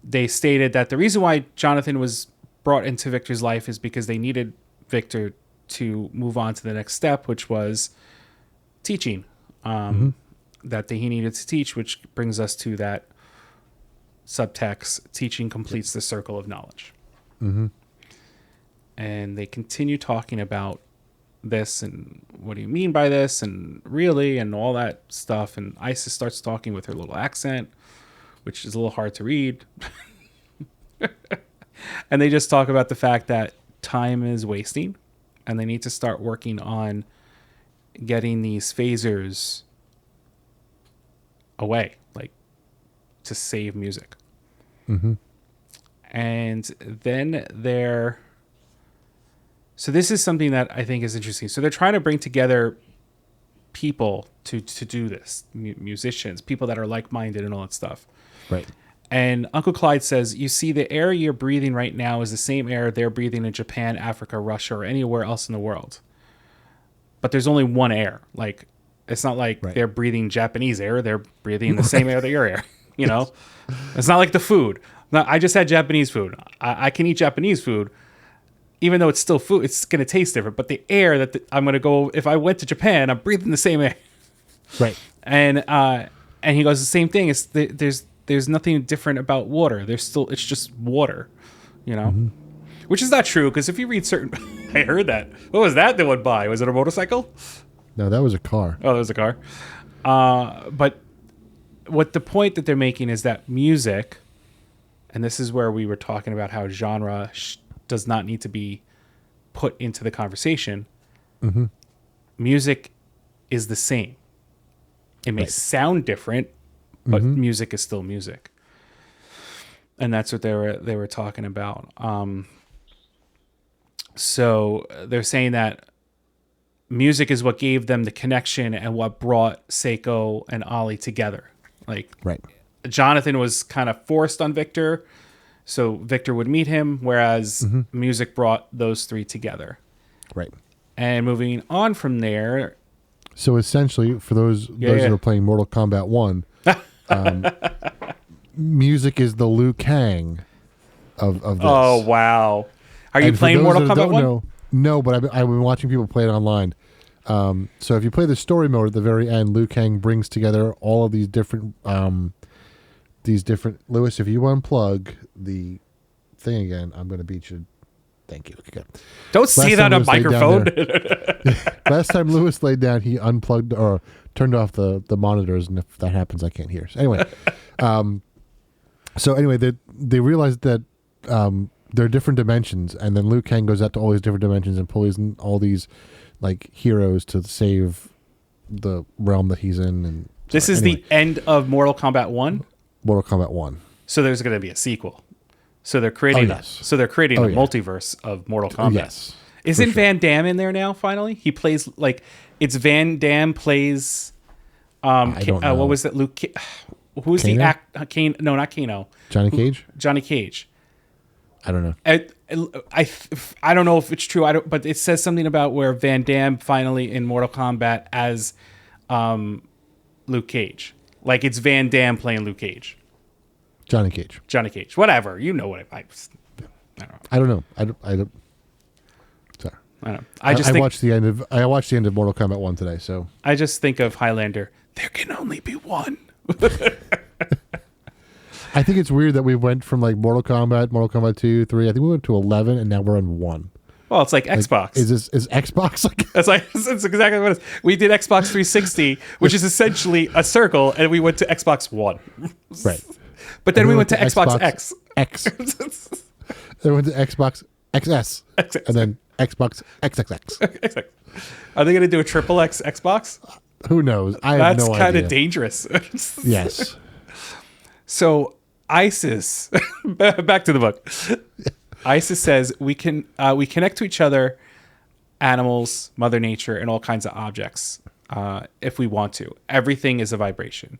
Speaker 2: they stated that the reason why Jonathan was brought into Victor's life is because they needed Victor to move on to the next step, which was teaching. That he needed to teach, which brings us to that subtext: teaching completes the circle of knowledge. And they continue talking about this and what do you mean by this and really and all that stuff. And Isis starts talking with her little accent, which is a little hard to read. And they just talk about the fact that time is wasting and they need to start working on getting these phasers away, like to save music. And then so this is something that I think is interesting. So they're trying to bring together people to do this, musicians, people that are like-minded and all that stuff.
Speaker 1: Right.
Speaker 2: And Uncle Clyde says, you see, the air you're breathing right now is the same air they're breathing in Japan, Africa, Russia, or anywhere else in the world. But there's only one air. Like, it's not like they're breathing Japanese air. They're breathing the same air that your air, you know? It's not like the food. Now, I just had Japanese food. I can eat Japanese food. Even though it's still food, it's going to taste different. But the air that I'm going to go, if I went to Japan, I'm breathing the same air.
Speaker 1: Right.
Speaker 2: And he goes, the same thing. It's there's nothing different about water. It's just water, you know? Which is not true, because if you read certain... I heard that. What was that went by? Was it a motorcycle?
Speaker 1: No, that was a car.
Speaker 2: Oh, that was a car. But what the point that they're making is that music, and this is where we were talking about how genre does not need to be put into the conversation. Music is the same. It may sound different, but music is still music. And that's what they were talking about. So they're saying that music is what gave them the connection and what brought Seiko and Ollie together. Like,
Speaker 1: Right.
Speaker 2: Jonathan was kind of forced on Victor, so Victor would meet him, whereas music brought those three together.
Speaker 1: Right.
Speaker 2: And moving on from there.
Speaker 1: So essentially, for those that are playing Mortal Kombat 1, music is the Liu Kang of this.
Speaker 2: Oh, wow. Are you playing Mortal Kombat 1?
Speaker 1: No, but I've been watching people play it online. So if you play the story mode at the very end, Liu Kang brings together all of these different Lewis, if you unplug the thing again, I'm going to beat you. Thank you. Okay, good.
Speaker 2: Don't say that on a microphone.
Speaker 1: Last time Lewis laid down, he unplugged or turned off the monitors, and if that happens, I can't hear. So anyway, they realized that there are different dimensions, and then Liu Kang goes out to all these different dimensions and pulls in all these like heroes to save the realm that he's in. And
Speaker 2: this is the end of Mortal Kombat 1.
Speaker 1: Mortal Kombat 1.
Speaker 2: So there's going to be a sequel. So they're creating a multiverse of Mortal Kombat.
Speaker 1: Yes.
Speaker 2: Isn't Van Damme in there now? Finally, he plays like it's Van Damme plays.
Speaker 1: I don't know.
Speaker 2: What was that? Luke. Who's
Speaker 1: Kano?
Speaker 2: the act? Kane? No, not Kano.
Speaker 1: Johnny Cage.
Speaker 2: Johnny Cage.
Speaker 1: I don't know.
Speaker 2: I don't know if it's true. But it says something about where Van Damme finally in Mortal Kombat as Luke Cage. Like it's Van Damme playing Luke Cage.
Speaker 1: Johnny Cage.
Speaker 2: Whatever. You know what I don't know.
Speaker 1: I don't know. I don't. Sorry.
Speaker 2: I don't know.
Speaker 1: I watched the end of Mortal Kombat 1 today, so
Speaker 2: I just think of Highlander. There can only be one.
Speaker 1: I think it's weird that we went from like Mortal Kombat 2, 3. I think we went to 11, and now we're on 1.
Speaker 2: Well, it's like Xbox.
Speaker 1: Is Xbox like?
Speaker 2: That's exactly what it is. We did Xbox 360, which is essentially a circle, and we went to Xbox One.
Speaker 1: Right.
Speaker 2: But then we went to Xbox X.
Speaker 1: Then we went to Xbox XS. And then Xbox XXX.
Speaker 2: Are they going to do a triple X Xbox?
Speaker 1: Who knows? I have no idea.
Speaker 2: That's kind of dangerous.
Speaker 1: Yes.
Speaker 2: So ISIS, back to the book. ISIS says we connect to each other, animals, Mother Nature, and all kinds of objects if we want to. Everything is a vibration.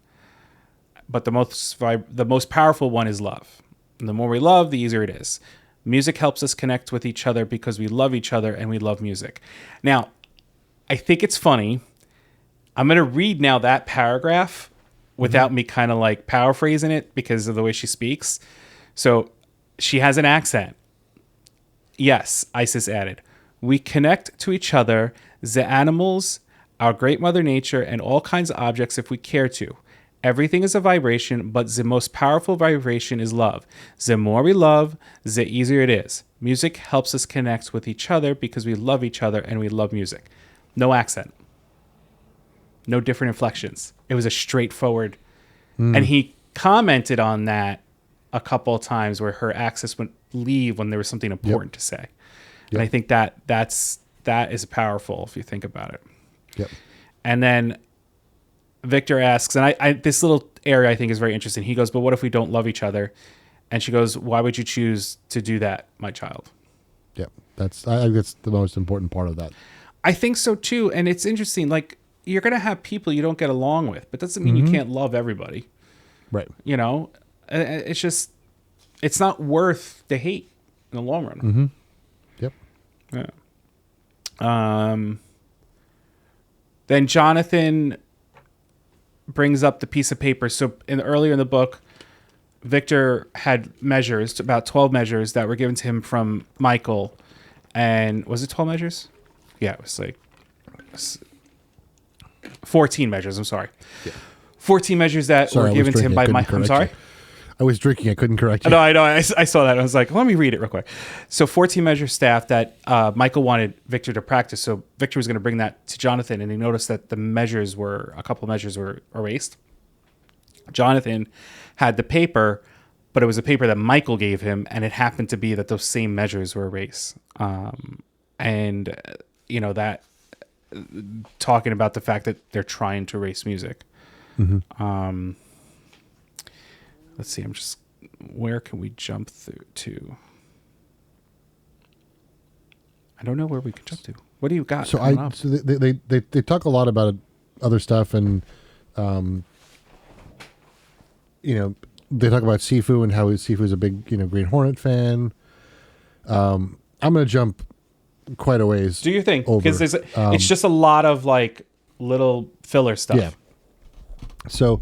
Speaker 2: But the most powerful one is love. And the more we love, the easier it is. Music helps us connect with each other because we love each other and we love music. Now, I think it's funny. I'm going to read now that paragraph without me kind of like paraphrasing it because of the way she speaks. So she has an accent. Yes, Isis added. We connect to each other, the animals, our great Mother Nature, and all kinds of objects if we care to. Everything is a vibration, but the most powerful vibration is love. The more we love, the easier it is. Music helps us connect with each other because we love each other and we love music. No accent. No different inflections. It was a straightforward. And he commented on that a couple of times where her access would leave when there was something important to say. And I think that is powerful if you think about it.
Speaker 1: Yep.
Speaker 2: And then Victor asks, and I this little area I think is very interesting. He goes, but what if we don't love each other? And she goes, why would you choose to do that, my child?
Speaker 1: Yep. I think that's the most important part of that.
Speaker 2: I think so too. And it's interesting. Like, you're going to have people you don't get along with, but doesn't mean you can't love everybody.
Speaker 1: Right.
Speaker 2: You know, it's just, it's not worth the hate in the long run.
Speaker 1: Yep.
Speaker 2: Yeah. Then Jonathan brings up the piece of paper. So earlier in the book, Victor had measures, about 12 measures that were given to him from Michael. And was it 12 measures? Yeah, it was like 14 measures. I'm sorry. Yeah. 14 measures that were given to him by Michael. I'm sorry.
Speaker 1: I was drinking. I couldn't correct you.
Speaker 2: No, I know. I saw that. I was like, let me read it real quick. So 14 measure staff that Michael wanted Victor to practice. So Victor was going to bring that to Jonathan, and he noticed that a couple measures were erased. Jonathan had the paper, but it was a paper that Michael gave him, and it happened to be that those same measures were erased. And, you know, that talking about the fact that they're trying to erase music. Let's see. Where can we jump through to? I don't know where we can jump to. What do you got?
Speaker 1: So they talk a lot about other stuff, and they talk about Sifu and how Sifu is a big Green Hornet fan. I'm gonna jump quite a ways.
Speaker 2: Do you think? Because it's just a lot of like little filler stuff.
Speaker 1: Yeah. So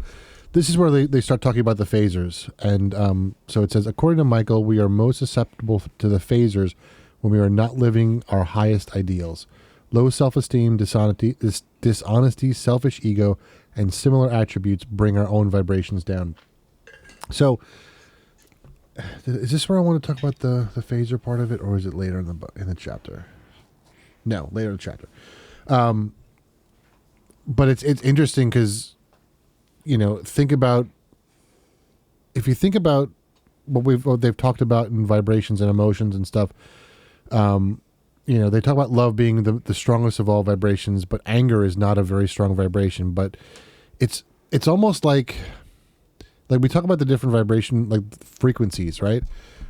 Speaker 1: this is where they start talking about the phasers, and so it says, according to Michael, we are most susceptible to the phasers when we are not living our highest ideals. Low self-esteem, dishonesty, selfish ego, and similar attributes bring our own vibrations down. So, is this where I want to talk about the phaser part of it, or is it later in the chapter? No, later in the chapter. But it's interesting because, think about, if you think about what they've talked about in vibrations and emotions and stuff. They talk about love being the strongest of all vibrations, but anger is not a very strong vibration. But it's almost like we talk about the different vibration, like frequencies, right?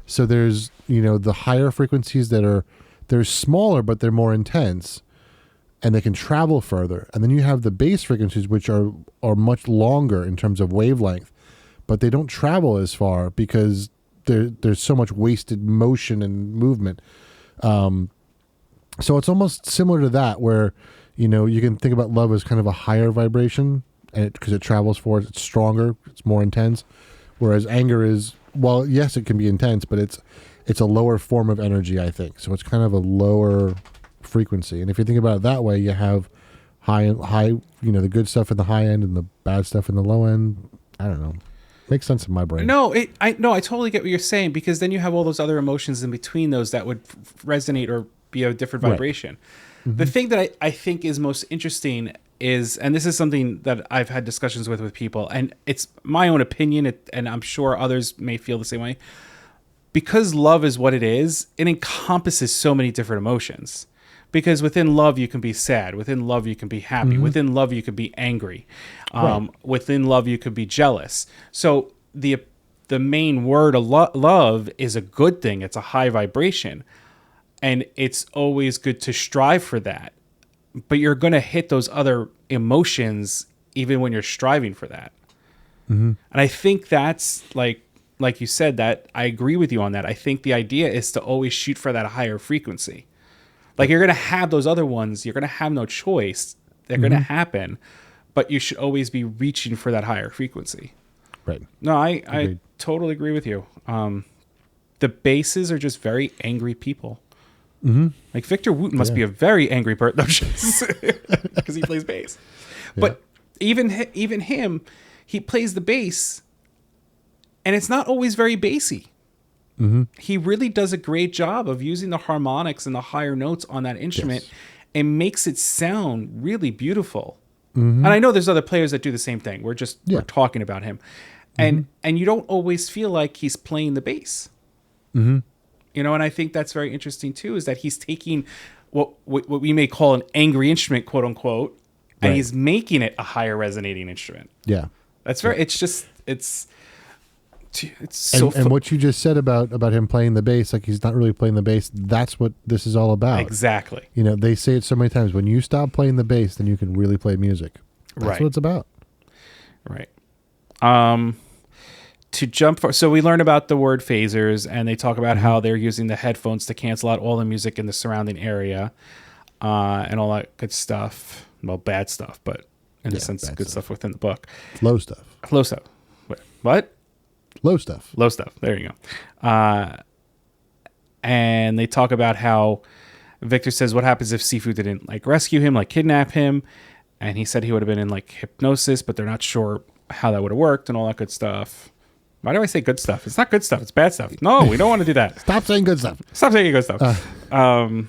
Speaker 1: So there's, the higher frequencies they're smaller, but they're more intense and they can travel further. And then you have the bass frequencies, which are much longer in terms of wavelength, but they don't travel as far because there's so much wasted motion and movement. So it's almost similar to that, where, you can think about love as kind of a higher vibration, and because it travels forward, it's stronger, it's more intense. Whereas anger is, well, yes, it can be intense, but it's a lower form of energy, I think. So it's kind of a lower frequency. And if you think about it that way, you have high, the good stuff in the high end and the bad stuff in the low end. I don't know. Makes sense in my brain.
Speaker 2: No, I totally get what you're saying, because then you have all those other emotions in between those that would resonate or be a different vibration. Right. Mm-hmm. The thing that I think is most interesting is, and this is something that I've had discussions with people, and it's my own opinion, and I'm sure others may feel the same way, because love is what it is, it encompasses so many different emotions. Because within love, you can be sad. Within love, you can be happy. Mm-hmm. Within love, you can be angry. Right. Within love, you could be jealous. So the main word of love is a good thing. It's a high vibration. And it's always good to strive for that. But you're going to hit those other emotions even when you're striving for that. Mm-hmm. And I think that's like you said, that I agree with you on that. I think the idea is to always shoot for that higher frequency. Like, you're going to have those other ones. You're going to have no choice. They're going to happen. But you should always be reaching for that higher frequency.
Speaker 1: Right.
Speaker 2: No, I totally agree with you. The basses are just very angry people. Mm-hmm. Like, Victor Wooten must be a very angry person because he plays bass. Yeah. But even him, he plays the bass, and it's not always very bassy. Mm-hmm. He really does a great job of using the harmonics and the higher notes on that instrument and makes it sound really beautiful. Mm-hmm. And I know there's other players that do the same thing. We're talking about him. And you don't always feel like he's playing the bass. Mm-hmm. And I think that's very interesting too, is that he's taking what we may call an angry instrument, quote unquote, and he's making it a higher resonating instrument.
Speaker 1: Yeah.
Speaker 2: That's very, it's so
Speaker 1: and what you just said about him playing the bass, like he's not really playing the bass, that's what this is all about.
Speaker 2: Exactly.
Speaker 1: They say it so many times, when you stop playing the bass, then you can really play music. That's what it's about.
Speaker 2: Right. So we learn about the word phasers, and they talk about how they're using the headphones to cancel out all the music in the surrounding area, and all that good stuff. Well, bad stuff, but in a sense, good stuff within the book.
Speaker 1: Low stuff.
Speaker 2: Wait, what?
Speaker 1: Low stuff.
Speaker 2: There you go. And they talk about how Victor says, what happens if Sifu didn't rescue him, kidnap him? And he said he would have been in hypnosis, but they're not sure how that would have worked and all that good stuff. Why do I say good stuff? It's not good stuff. It's bad stuff. No, we don't want to do that.
Speaker 1: Stop saying good stuff.
Speaker 2: Stop saying good stuff.
Speaker 1: And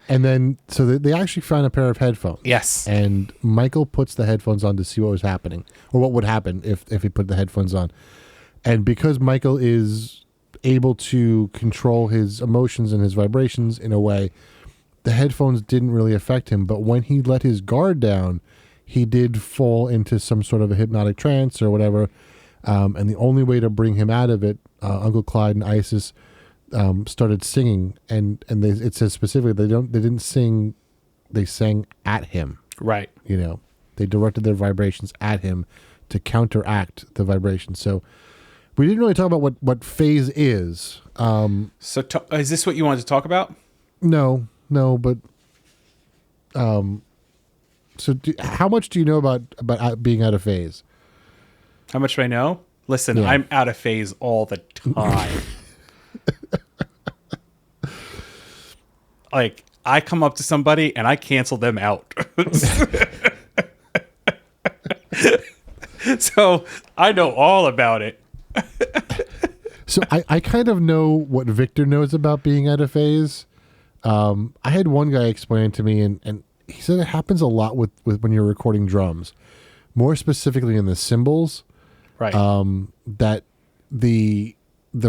Speaker 1: then, so they actually found a pair of headphones.
Speaker 2: Yes.
Speaker 1: And Michael puts the headphones on to see what was happening, or what would happen if he put the headphones on. And because Michael is able to control his emotions and his vibrations in a way, the headphones didn't really affect him. But when he let his guard down, he did fall into some sort of a hypnotic trance or whatever. And the only way to bring him out of it, Uncle Clyde and Isis started singing, and it says specifically they didn't sing, they sang at him.
Speaker 2: Right.
Speaker 1: You know, they directed their vibrations at him to counteract the vibration. So we didn't really talk about what phase is.
Speaker 2: So is this what you wanted to talk about?
Speaker 1: No, but so how much do you know about being out of phase?
Speaker 2: How much do I know? Listen,
Speaker 1: Yeah.
Speaker 2: I'm out of phase all the time. Like, I come up to somebody and I cancel them out. So I know all about it.
Speaker 1: So I kind of know what Victor knows about being out of phase. I had one guy explain it to me, and he said it happens a lot with when you're recording drums, more specifically in the cymbals.
Speaker 2: Right.
Speaker 1: That the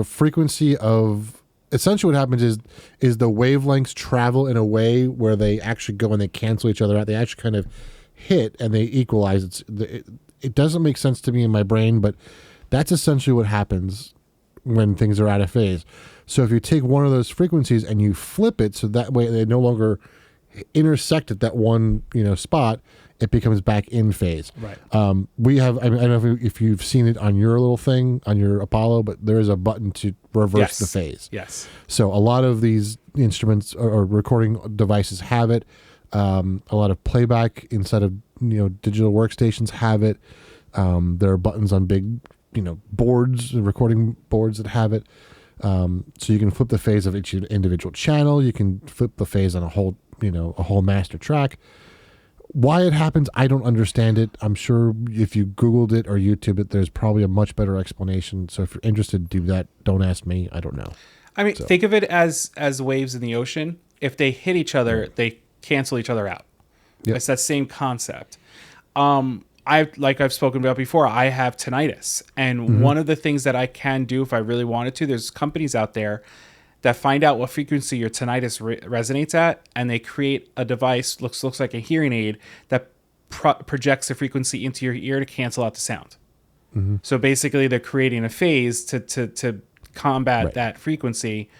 Speaker 1: frequency of, essentially what happens is the wavelengths travel in a way where they actually go and they cancel each other out. They actually kind of hit and they equalize. It doesn't make sense to me in my brain, but that's essentially what happens when things are out of phase. So if you take one of those frequencies and you flip it so that way they no longer intersect at that one spot, it becomes back in phase.
Speaker 2: Right.
Speaker 1: We have, I don't know if you've seen it on your little thing on your Apollo, but there is a button to reverse the phase.
Speaker 2: Yes.
Speaker 1: So a lot of these instruments or recording devices have it. A lot of playback inside of digital workstations have it. There are buttons on big boards, recording boards that have it. So you can flip the phase of each individual channel. You can flip the phase on a whole master track. Why it happens, I don't understand it. I'm sure if you Googled it or YouTube it, there's probably a much better explanation. So if you're interested, do that. Don't ask me. I don't know.
Speaker 2: I mean, think of it as waves in the ocean. If they hit each other, they cancel each other out.
Speaker 1: Yep.
Speaker 2: It's that same concept. I've spoken about before, I have tinnitus. And one of the things that I can do if I really wanted to, there's companies out there that find out what frequency your tinnitus resonates at, and they create a device, looks like a hearing aid, that projects the frequency into your ear to cancel out the sound. Mm-hmm. So basically they're creating a phase to combat that frequency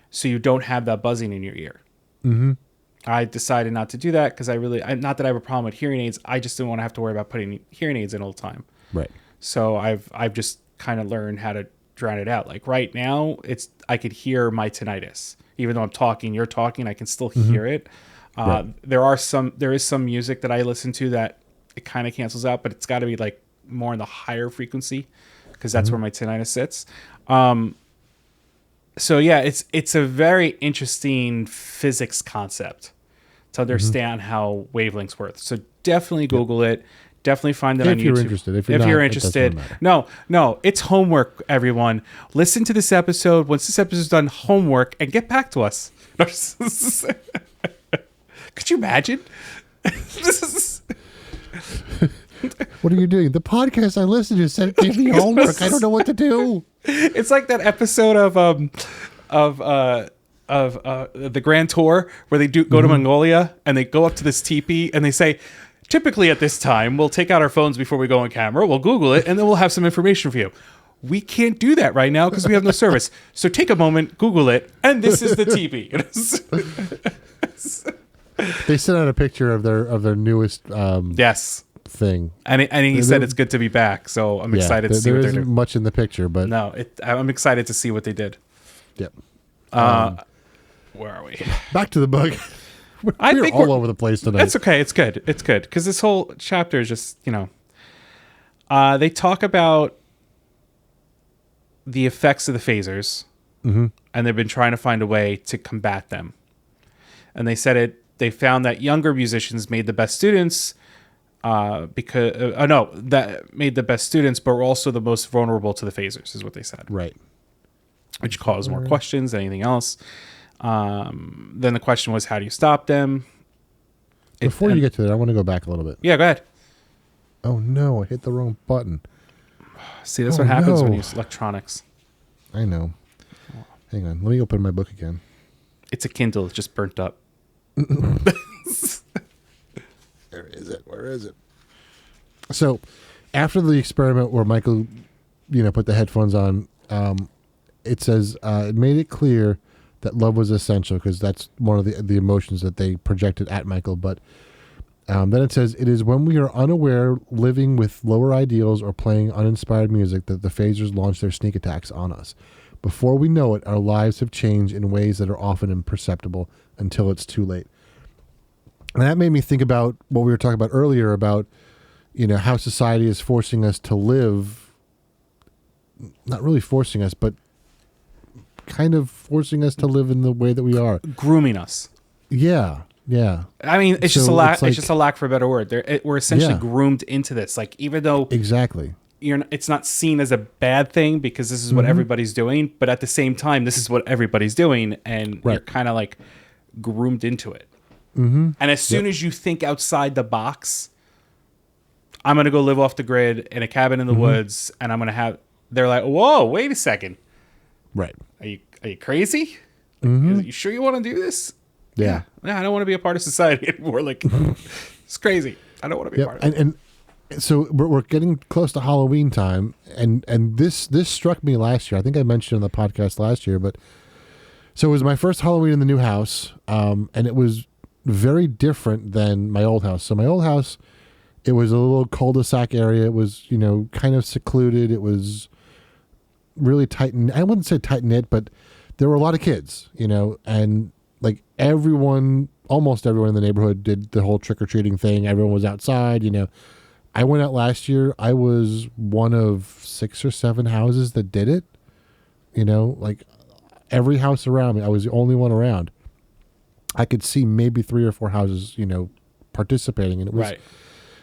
Speaker 2: so you don't have that buzzing in your ear. Mm-hmm. I decided not to do that because not that I have a problem with hearing aids, I just didn't want to have to worry about putting hearing aids in all the time.
Speaker 1: Right.
Speaker 2: So I've just kind of learned how to drown it out. Like right now, I could hear my tinnitus. Even though I'm talking, you're talking, I can still hear it. Right. There is some music that I listen to that it kind of cancels out, but it's got to be like more in the higher frequency because that's where my tinnitus sits. So yeah, it's a very interesting physics concept to understand how wavelengths work. So definitely Google it. Definitely find it on YouTube.
Speaker 1: If you're interested. If you're interested.
Speaker 2: No, it's homework, everyone. Listen to this episode. Once this episode's done, homework, and get back to us. Could you imagine?
Speaker 1: What are you doing? The podcast I listened to said give me homework. I don't know what to do.
Speaker 2: It's like that episode of the Grand Tour where they go to Mongolia and they go up to this teepee and they say, typically at this time, we'll take out our phones before we go on camera, we'll Google it, and then we'll have some information for you. We can't do that right now because we have no service. So take a moment, Google it, and this is the teepee.
Speaker 1: They sent out a picture of their newest
Speaker 2: yes
Speaker 1: thing,
Speaker 2: and he said it's good to be back. So I'm excited to see what they're doing.
Speaker 1: There isn't much in the picture, but
Speaker 2: no, I'm excited to see what they did.
Speaker 1: Yep.
Speaker 2: Where are we?
Speaker 1: Back to the book.
Speaker 2: I think
Speaker 1: we're all over the place tonight.
Speaker 2: That's okay. It's good because this whole chapter is just they talk about the effects of the phasers, and they've been trying to find a way to combat them. And they said they found that younger musicians made the best students that made the best students, but were also the most vulnerable to the phasers, is what they said.
Speaker 1: Right.
Speaker 2: Which caused more questions than anything else. Then the question was, how do you stop them?
Speaker 1: Before you get to that, I want to go back a little bit.
Speaker 2: Yeah, go ahead.
Speaker 1: Oh no, I hit the wrong button.
Speaker 2: See, that's what happens when you use electronics.
Speaker 1: I know. Hang on, let me open my book again.
Speaker 2: It's a Kindle. It's just burnt up.
Speaker 1: Where is it? So, after the experiment where Michael, put the headphones on, it says it made it clear that love was essential because that's one of the emotions that they projected at Michael. But then it says, it is when we are unaware, living with lower ideals or playing uninspired music that the phasers launch their sneak attacks on us. Before we know it, our lives have changed in ways that are often imperceptible until it's too late. And that made me think about what we were talking about earlier about, how society is forcing us to live, not really forcing us, but kind of forcing us to live in the way that we are.
Speaker 2: Grooming us.
Speaker 1: Yeah. Yeah.
Speaker 2: I mean, it's just a lack. It's just a lack for a better word. We're essentially
Speaker 1: Yeah.
Speaker 2: groomed into this. Like, even though
Speaker 1: Exactly.
Speaker 2: it's not seen as a bad thing because this is what everybody's doing, but at the same time, this is what everybody's doing, and you're kind of like groomed into it. Mm-hmm. And as soon as you think outside the box, I'm gonna go live off the grid in a cabin in the woods, and I'm gonna have. They're like, whoa, wait a second.
Speaker 1: Right.
Speaker 2: Are you crazy? Like, are you sure you want to do this?
Speaker 1: Yeah.
Speaker 2: I don't want to be a part of society anymore. Like, it's crazy. I don't want to be a part of it.
Speaker 1: And so we're getting close to Halloween time, and this struck me last year. I think I mentioned on the podcast last year, but so it was my first Halloween in the new house, and it was very different than my old house. So my old house, it was a little cul-de-sac area. It was, kind of secluded. It was really tight. I wouldn't say tight knit, but there were a lot of kids, and like almost everyone in the neighborhood did the whole trick-or-treating thing. Everyone was outside, I went out last year. I was one of 6 or 7 houses that did it, like every house around me. I was the only one around. I could see maybe 3 or 4 houses, participating, and it was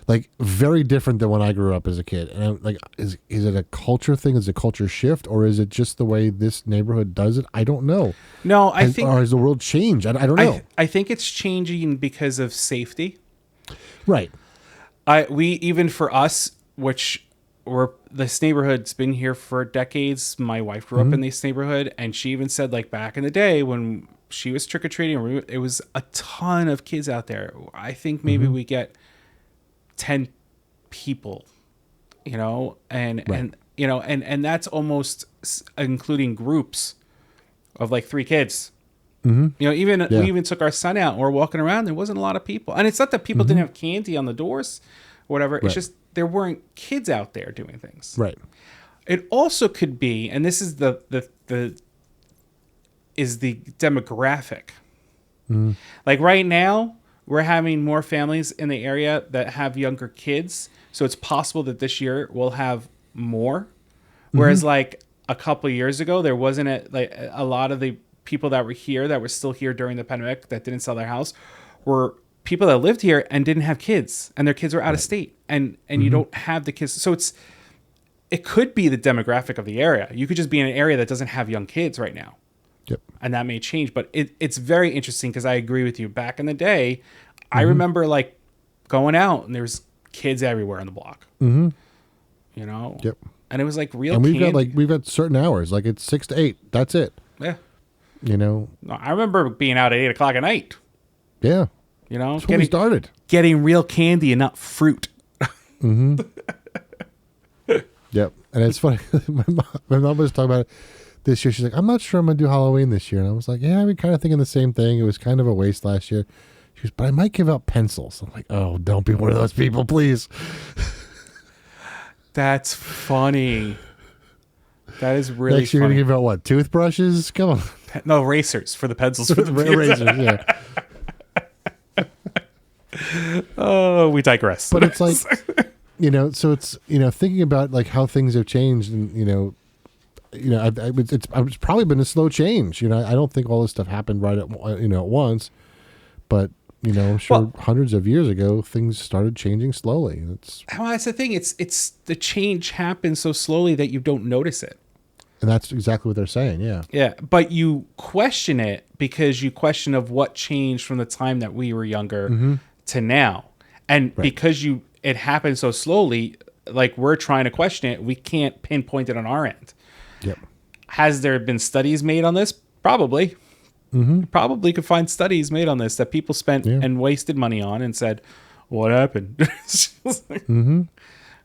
Speaker 1: like very different than when I grew up as a kid. And I'm like, is it a culture thing? Is it a culture shift, or is it just the way this neighborhood does it? I don't know.
Speaker 2: No, I think,
Speaker 1: or has the world changed? I don't know.
Speaker 2: I think it's changing because of safety.
Speaker 1: Right.
Speaker 2: Even for us, which this neighborhood's been here for decades. My wife grew up in this neighborhood, and she even said, like, back in the day when she was trick-or-treating, it was a ton of kids out there. I think maybe we get 10 people, and that's almost including groups of like 3 kids. We even took our son out and we're walking around. There wasn't a lot of people, and it's not that people didn't have candy on the doors or whatever. It's just there weren't kids out there doing things.
Speaker 1: Right.
Speaker 2: It also could be, and this is the demographic. Like right now, we're having more families in the area that have younger kids, so it's possible that this year we'll have more. Whereas like a couple of years ago, there wasn't a lot of the people that were here that were still here during the pandemic that didn't sell their house were people that lived here and didn't have kids, and their kids were out of state, and you don't have the kids. So it could be the demographic of the area. You could just be in an area that doesn't have young kids right now.
Speaker 1: Yep.
Speaker 2: And that may change, but it's very interesting because I agree with you. Back in the day, I remember like going out and there's kids everywhere on the block.
Speaker 1: Yep.
Speaker 2: And it was like real.
Speaker 1: And we've got certain hours, like it's 6 to 8. That's it.
Speaker 2: Yeah.
Speaker 1: I
Speaker 2: remember being out at 8 o'clock at night.
Speaker 1: Yeah. That's when we started.
Speaker 2: Getting real candy and not fruit.
Speaker 1: Yep. And it's funny. My mom was talking about it this year. She's like, I'm not sure I'm going to do Halloween this year. And I was like, yeah, I've been kind of thinking the same thing. It was kind of a waste last year. She goes, but I might give out pencils. I'm like, oh, don't be one of those people, please.
Speaker 2: That's funny. That is really
Speaker 1: Next, you're going to give out what? Toothbrushes? Come on.
Speaker 2: No, racers for the pencils. For the
Speaker 1: razors, yeah.
Speaker 2: Oh, we digress.
Speaker 1: But it's like, so it's, thinking about like how things have changed, and, it's probably been a slow change. I don't think all this stuff happened right at once, but I'm sure hundreds of years ago things started changing slowly.
Speaker 2: That's the thing. It's the change happens so slowly that you don't notice it.
Speaker 1: And that's exactly what they're saying. Yeah.
Speaker 2: Yeah, but you question it because you question of what changed from the time that we were younger to now, and because it happened so slowly. Like, we're trying to question it, we can't pinpoint it on our end.
Speaker 1: Yep.
Speaker 2: Has there been studies made on this? Probably. You probably could find studies made on this that people spent and wasted money on and said, what happened?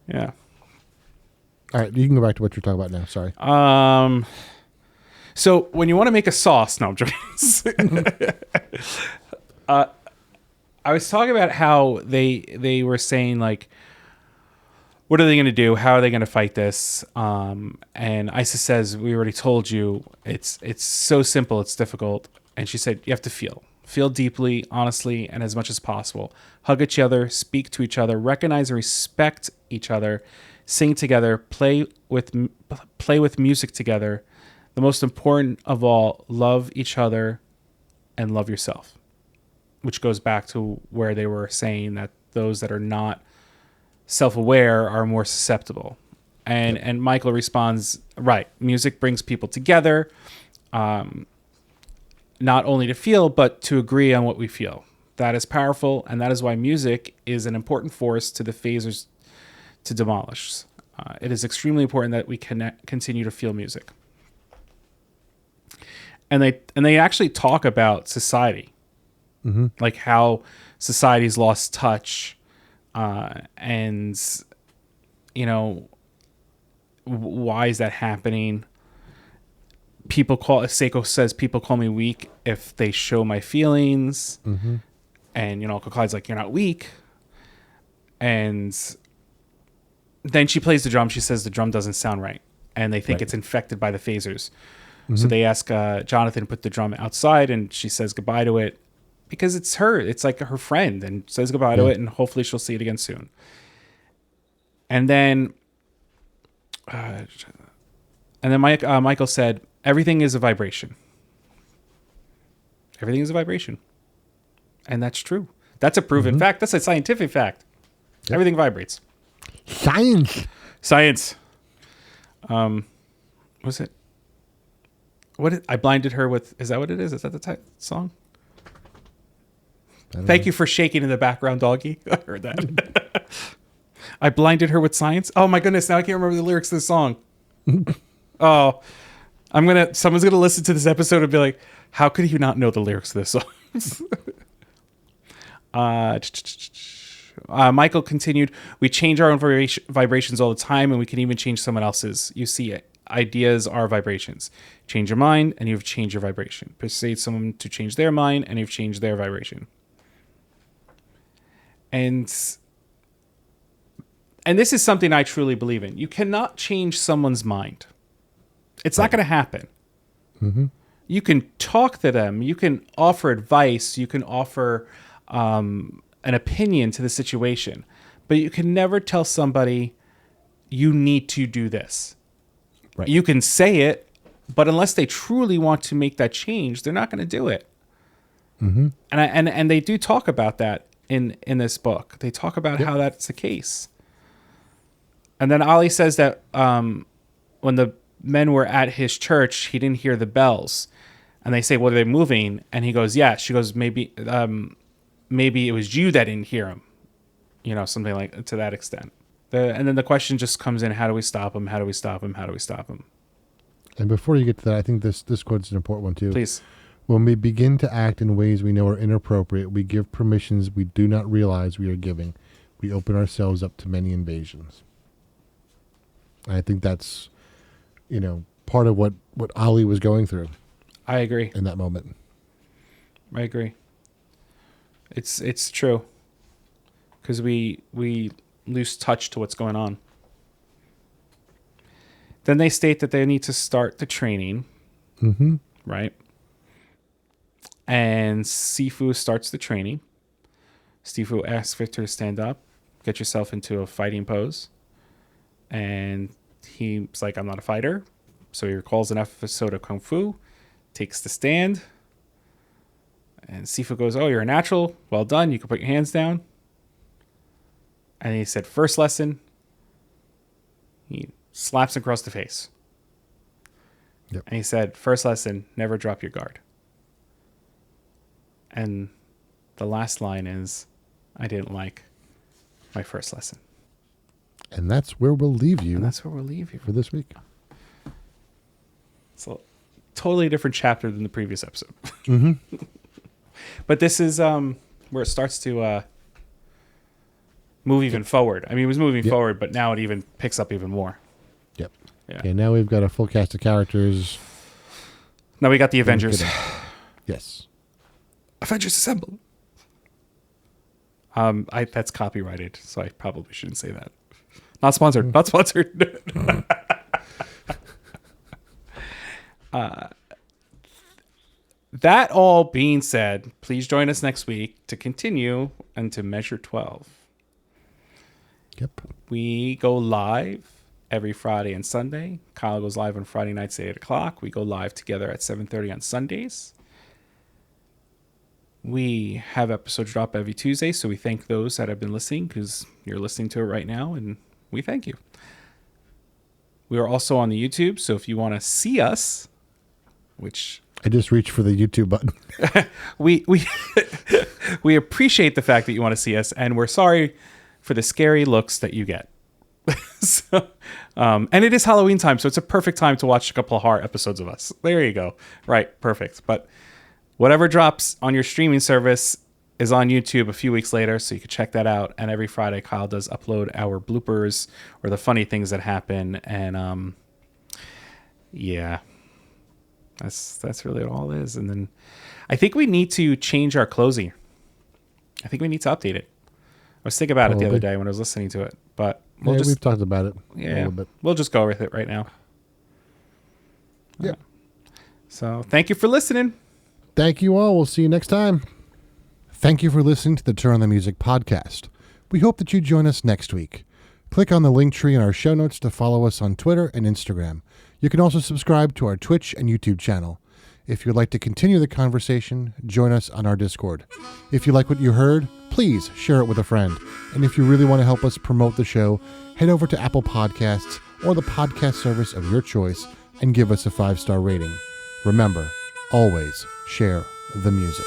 Speaker 2: Yeah.
Speaker 1: All right, you can go back to what you're talking about now. Sorry.
Speaker 2: So when you want to make a sauce, no, I'm joking. I was talking about how they were saying like, what are they going to do? How are they going to fight this? And Isis says, we already told you. It's so simple. It's difficult. And she said, you have to feel deeply, honestly, and as much as possible. Hug each other, speak to each other, recognize and respect each other, sing together, play with music together. The most important of all, love each other and love yourself, which goes back to where they were saying that those that are not self-aware are more susceptible. And Michael responds, right, music brings people together, not only to feel, but to agree on what we feel. That is powerful, and that is why music is an important force to the phasers to demolish. It is extremely important that we continue to feel music. And they actually talk about society, like how society's lost touch, and why is that happening? Seiko says people call me weak if they show my feelings, and Uncle Clyde's like, you're not weak. And then she plays the drum. She says the drum doesn't sound right, and they think it's infected by the phasers. So they ask Jonathan to put the drum outside, and she says goodbye to it because it's her. It's like her friend, and says goodbye to it, and hopefully she'll see it again soon. And then, Michael said, everything is a vibration. Everything is a vibration. And that's true. That's a proven fact. That's a scientific fact. Yep. Everything vibrates. Science. Was it? I blinded her with, is that what it is? Is that the song? Thank you for shaking in the background, doggy. I heard that. I blinded her with science. Oh my goodness. Now I can't remember the lyrics to the song. Oh, someone's going to listen to this episode and be like, how could you not know the lyrics to this song? Michael continued, we change our own vibrations all the time, and we can even change someone else's. You see it. Ideas are vibrations. Change your mind, and you've changed your vibration. Persuade someone to change their mind, and you've changed their vibration. And this is something I truly believe in. You cannot change someone's mind. It's not going to happen. You can talk to them. You can offer advice. You can offer an opinion to the situation. But you can never tell somebody, you need to do this. Right. You can say it, but unless they truly want to make that change, they're not going to do it. And they do talk about that in this book. They talk about how that's the case. And then Ali says that when the men were at his church, he didn't hear the bells. And they say, well, are they moving? And he goes, yeah. She goes, maybe it was you that didn't hear him. Something like to that extent. And then the question just comes in, how do we stop him? How do we stop him? How do we stop him?
Speaker 1: And before you get to that, I think this quote's an important one too.
Speaker 2: Please.
Speaker 1: When we begin to act in ways we know are inappropriate, we give permissions we do not realize we are giving. We open ourselves up to many invasions. And I think that's, part of what Ali was going through.
Speaker 2: I agree.
Speaker 1: In that moment.
Speaker 2: I agree. It's true. Because we lose touch to what's going on. Then they state that they need to start the training. Right? And Sifu starts the training. Sifu asks Victor to stand up, get yourself into a fighting pose. And he's like, I'm not a fighter. So he recalls an episode of Kung Fu, takes the stand. And Sifu goes, oh, you're a natural. Well done. You can put your hands down. And he said, first lesson, he slaps him across the face. Yep. And he said, first lesson, never drop your guard. And the last line is, I didn't like my first lesson.
Speaker 1: And that's where we'll leave you. For this week.
Speaker 2: It's a totally different chapter than the previous episode. But this is where it starts to move even forward. I mean, it was moving forward, but now it even picks up even more.
Speaker 1: Yep. Yeah. Okay, now we've got a full cast of characters.
Speaker 2: Now we got the Avengers.
Speaker 1: Yes.
Speaker 2: Avengers Assemble. That's copyrighted, so I probably shouldn't say that. Not sponsored. Not sponsored. That all being said, please join us next week to continue and to Measure 12.
Speaker 1: Yep.
Speaker 2: We go live every Friday and Sunday. Kyle goes live on Friday nights at 8 o'clock. We go live together at 7:30 on Sundays. We have episodes drop every Tuesday, so we thank those that have been listening because you're listening to it right now, and we thank you. We are also on the YouTube, so if you want to see us, which...
Speaker 1: I just reached for the YouTube button.
Speaker 2: we appreciate the fact that you want to see us, and we're sorry for the scary looks that you get. So, and it is Halloween time, so it's a perfect time to watch a couple of horror episodes of us. There you go. Right, perfect. But whatever drops on your streaming service is on YouTube a few weeks later, so you can check that out. And every Friday, Kyle does upload our bloopers or the funny things that happen. And yeah, that's really all it is. And then I think we need to change our closing. I think we need to update it. I was thinking about it the other day when I was listening to it, but
Speaker 1: we've talked about it a little bit.
Speaker 2: We'll just go with it right now.
Speaker 1: Yeah.
Speaker 2: So thank you for listening.
Speaker 1: Thank you all. We'll see you next time. Thank you for listening to the Turn on the Music podcast. We hope that you join us next week. Click on the link tree in our show notes to follow us on Twitter and Instagram. You can also subscribe to our Twitch and YouTube channel. If you'd like to continue the conversation, join us on our Discord. If you like what you heard, please share it with a friend. And if you really want to help us promote the show, head over to Apple Podcasts or the podcast service of your choice and give us a 5-star rating. Remember, always share the music.